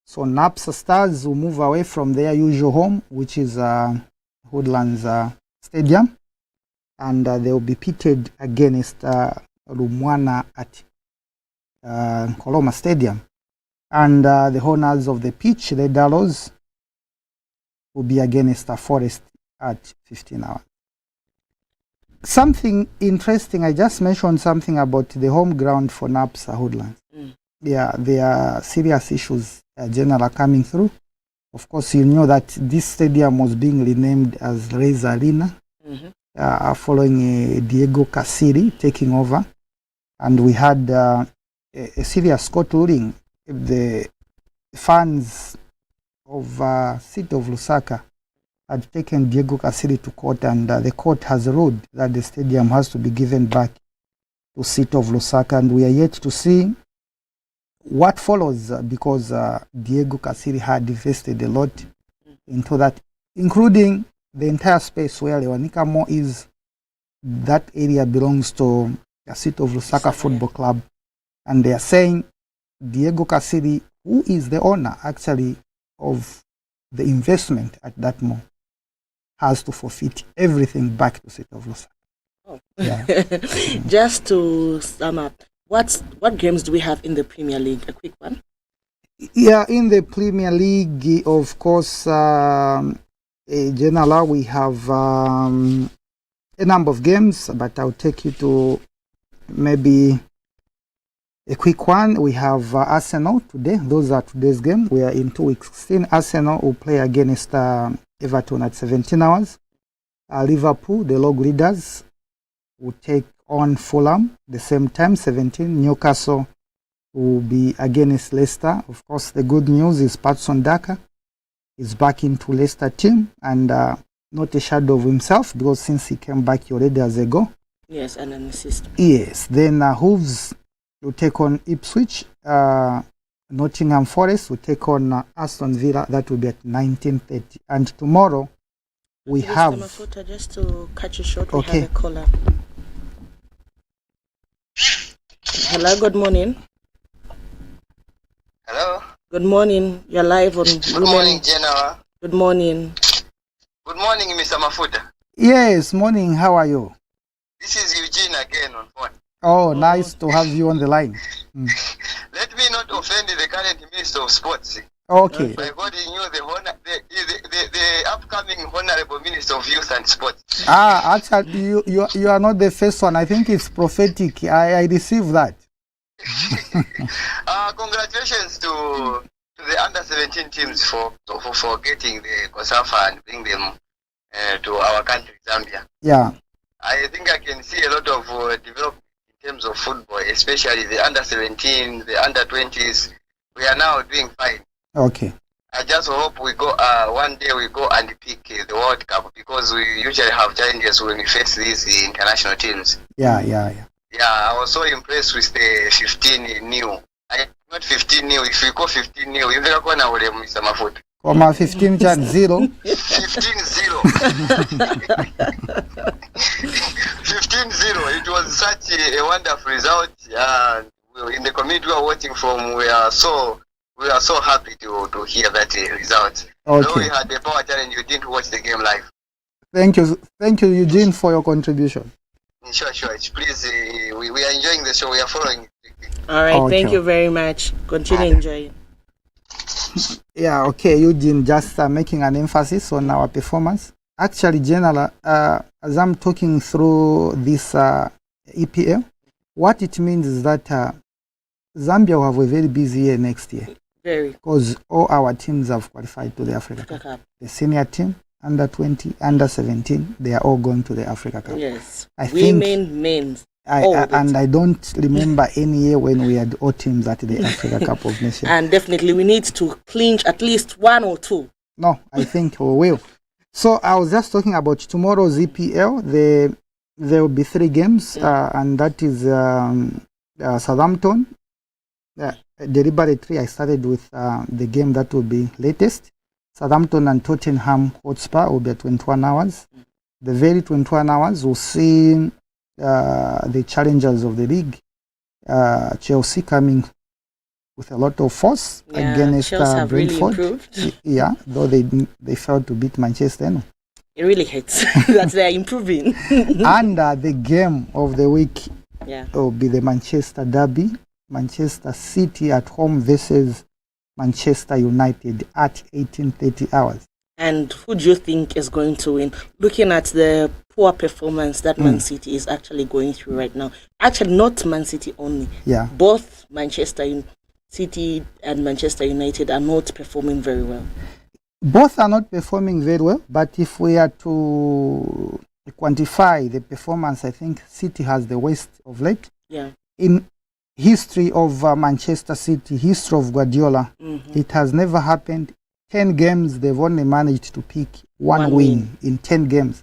So NAPSA Stars will move away from their usual home, which is Woodlands Stadium, and they will be pitted against Lumwana at Koloma Stadium. And the owners of the pitch, the Dallows, will be against Forest at 15 hours. Something interesting, I just mentioned something about the home ground for NAPSA Woodlands. Yeah, there are serious issues generally coming through. Of course, you know that this stadium was being renamed as Reyes Arena following Diego Casiri taking over. And we had a serious court ruling. The fans of City of Lusaka had taken Diego Casiri to court, and the court has ruled that the stadium has to be given back to City of Lusaka. And we are yet to see what follows because Diego Casiri had invested a lot into that, including the entire space where Lewanikamo is. That area belongs to the City of Lusaka Football Club. And they are saying Diego Casiri, who is the owner actually of the investment at that mall, has to forfeit everything back to City of Lusaka. Oh. Yeah. Just to sum up, what games do we have in the Premier League? A quick one. Yeah, in the Premier League, of course, generally we have a number of games, but I'll take you to maybe a quick one. We have Arsenal today. Those are today's games. We are in 2 weeks. 16. Arsenal will play against Everton at 17 hours. Liverpool, the log leaders, will take on Fulham the same time, 17. Newcastle will be against Leicester. Of course, the good news is Patson Daka is back into Leicester team, and not a shadow of himself, because since he came back, he already has a goal. Yes, and an assist. Yes. Then Hooves will take on Ipswich. Nottingham Forest will take on Aston Villa. That will be at 19:30. And tomorrow we have... Mafuta, just to catch you short, okay. We have a caller. Hello, good morning. Hello. Good morning. You're live on Good morning, General. Good morning. Good morning, Mr. Mafuta. Yes, morning. How are you? This is Eugene again on phone. Oh, nice to have you on the line. Let me not offend the current Minister of Sports. Okay. By God, he knew the upcoming Honorable Minister of Youth and Sports. Actually, you are not the first one. I think it's prophetic. I received that. Congratulations to the under-17 teams for getting the COSAFA and bring them to our country, Zambia. Yeah. I think I can see a lot of development in terms of football, especially the under-17, the under-20s. We are now doing fine. Okay. I just hope we go one day we go and pick the World Cup, because we usually have challenges when we face these international teams. Yeah. Yeah, I was so impressed with the 15 new. Not 15 new. If we call 15 new, you never gonna ule Mr. Mafuta. Comma 15 chat 0. 15-0. 15-0. It was such a wonderful result. In the community we are watching from, we are so happy to hear that result. Okay. Though we had the power challenge, you didn't watch the game live. Thank you, Eugene, for your contribution. Sure. Please, we are enjoying the show. We are following it. All right, Okay. thank you very much. Continue enjoying. Yeah, okay, Eugene, just making an emphasis on our performance. Actually, General, as I'm talking through this EPL, what it means is that Zambia will have a very busy year next year. Very. Because all our teams have qualified to the Africa Cup. The senior team, under 20, under 17, they are all going to the Africa Cup. Yes. Women, men. And I don't remember any year when we had all teams at the Africa Cup of Nations. And definitely we need to clinch at least one or two. No, I think we will. So I was just talking about tomorrow's EPL. There will be 3 games, and that is Southampton. Deliberately, I started with the game that will be latest. Southampton and Tottenham Hotspur will be at 21 hours. The very 21 hours will see the challengers of the league, Chelsea, coming with a lot of force against Brentford. Really yeah, though they failed to beat Manchester. No? It really hurts that they are improving. And the game of the week will be the Manchester derby. Manchester City at home versus Manchester United at 18:30 hours. And who do you think is going to win? Looking at the poor performance that Man City is actually going through right now. Actually, not Man City only. Yeah. Both Manchester City and Manchester United are not performing very well. Both are not performing very well, but if we are to quantify the performance, I think City has the worst of late. Yeah. In history of Manchester City, history of Guardiola, it has never happened. 10 games, they've only managed to pick one win in 10 games.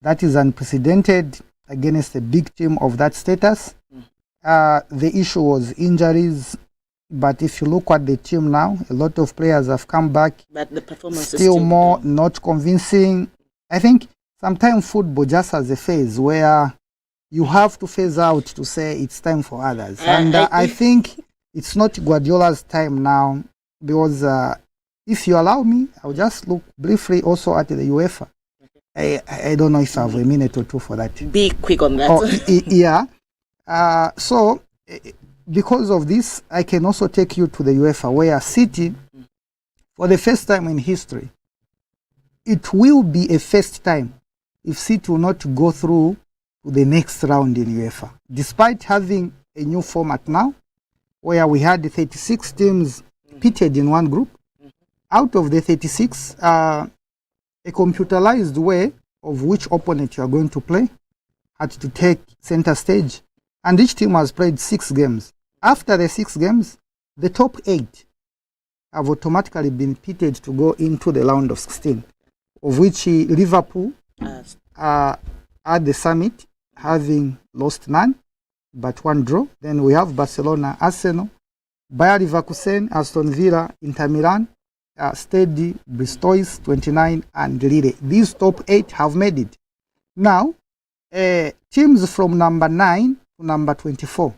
That is unprecedented against a big team of that status. The issue was injuries, but if you look at the team now, a lot of players have come back. But the performance is still more not convincing. I think sometimes football just has a phase where you have to phase out to say it's time for others. And I think it's not Guardiola's time now, because if you allow me, I'll just look briefly also at the UEFA. I don't know if I have a minute or two for that. Be quick on that. So, because of this, I can also take you to the UEFA, where City, for the first time in history, it will be a first time if City will not go through to the next round in UEFA. Despite having a new format now, where we had 36 teams pitted in one group, out of the 36, a computerized way of which opponent you are going to play had to take center stage. And each team has played 6 games. After the 6 games, the top 8 have automatically been pitted to go into the round of 16, of which Liverpool are at the summit, having lost none, but 1 draw. Then we have Barcelona, Arsenal, Bayer Leverkusen, Aston Villa, Inter Milan, Stade, Bristois, 29, and Lille. These top 8 have made it. Now, teams from number 9 to number 24.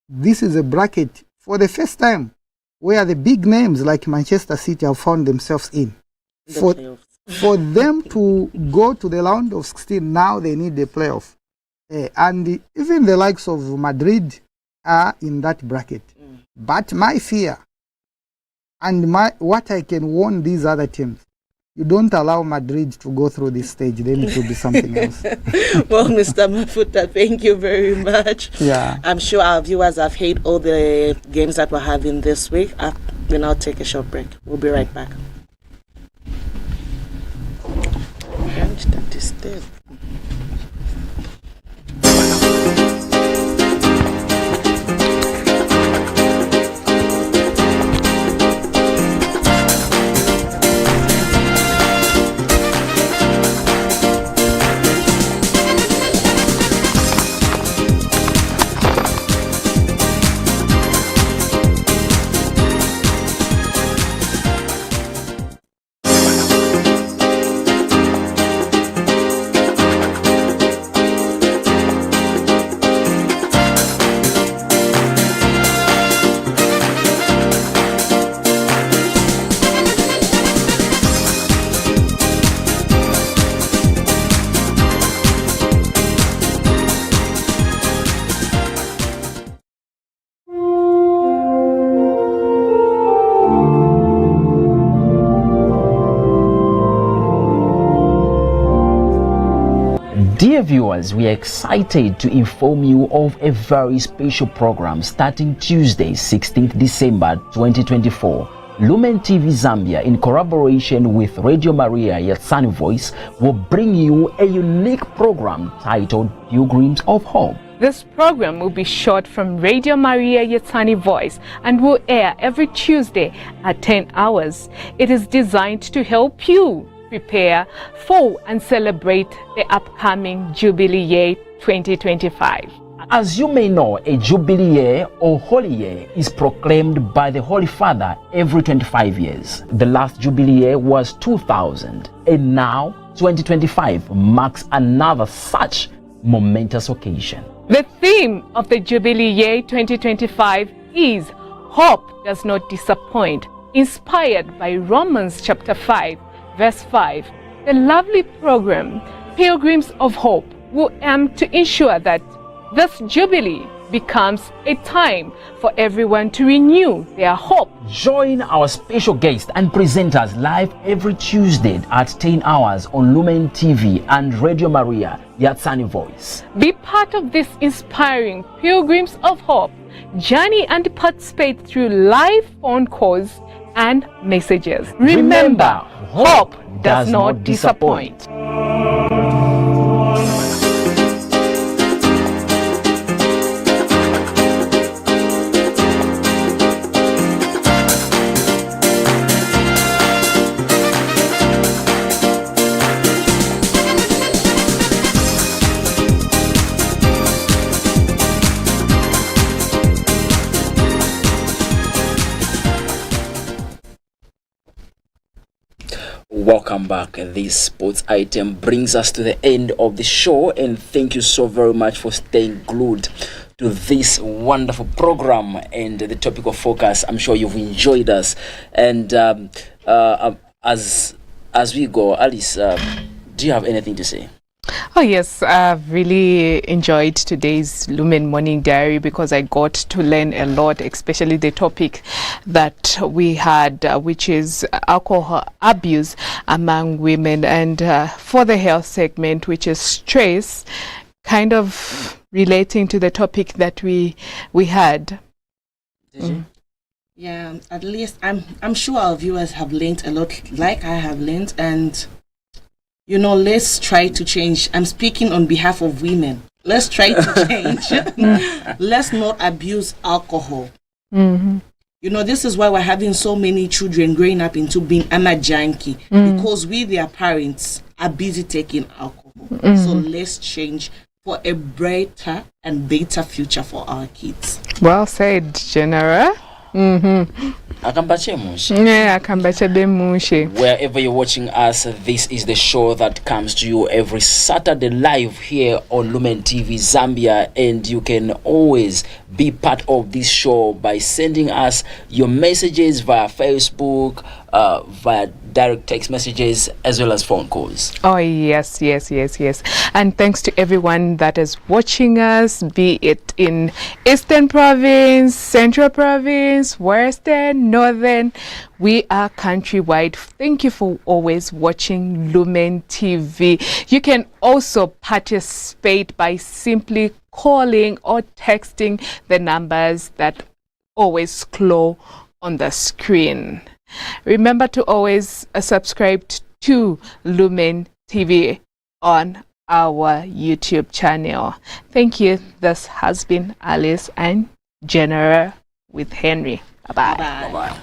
This is a bracket for the first time where the big names like Manchester City have found themselves in. For them to go to the round of 16, now they need the playoff. And even the likes of Madrid are in that bracket. But my fear, and what I can warn these other teams, you don't allow Madrid to go through this stage, then it will be something else. Well, Mr. Mafuta, thank you very much. Yeah. I'm sure our viewers have heard all the games that we're having this week. We'll now take a short break. We'll be right back. Dear viewers, we are excited to inform you of a very special program starting Tuesday, 16th December 2024. Lumen TV Zambia, in collaboration with Radio Maria Yatsani Voice, will bring you a unique program titled Pilgrims of Hope. This program will be shot from Radio Maria Yatsani Voice and will air every Tuesday at 10 hours. It is designed to help you prepare for and celebrate the upcoming Jubilee Year 2025. As you may know, a Jubilee Year or Holy Year is proclaimed by the Holy Father every 25 years. The last Jubilee Year was 2000, and now 2025 marks another such momentous occasion. The theme of the Jubilee Year 2025 is Hope Does Not Disappoint, inspired by Romans chapter 5, verse 5. The lovely program, Pilgrims of Hope, will aim to ensure that this Jubilee becomes a time for everyone to renew their hope. Join our special guests and presenters live every Tuesday at 10 hours on Lumen TV and Radio Maria Yatsani Voice. Be part of this inspiring Pilgrims of Hope journey and participate through live phone calls and messages. Remember, hope does not disappoint. Welcome back. This sports item brings us to the end of the show, and thank you so very much for staying glued to this wonderful program and the topic of focus. I'm sure you've enjoyed us, and as we go, Alice, do you have anything to say? Oh yes, I've really enjoyed today's Lumen Morning Diary because I got to learn a lot, especially the topic that we had, which is alcohol abuse among women, and for the health segment, which is stress, kind of relating to the topic that we had. Yeah, at least I'm sure our viewers have learned a lot, like I have learned, and you know, let's try to change. I'm speaking on behalf of women. Let's try to change. Let's not abuse alcohol. Mm-hmm. You know, this is why we're having so many children growing up into being junkie, because we, their parents, are busy taking alcohol. So let's change for a brighter and better future for our kids. Well said, General. Wherever you're watching us, this is the show that comes to you every Saturday live here on Lumen TV Zambia, and you can always be part of this show by sending us your messages via Facebook, via direct text messages, as well as phone calls. Oh yes. And thanks to everyone that is watching us, be it in Eastern Province, Central Province, Western, Northern. We are countrywide. Thank you for always watching Lumen TV. You can also participate by simply calling or texting the numbers that always glow on the screen. Remember to always subscribe to Lumen TV on our YouTube channel. Thank you. This has been Alice and General with Henry. Bye-bye. Bye-bye.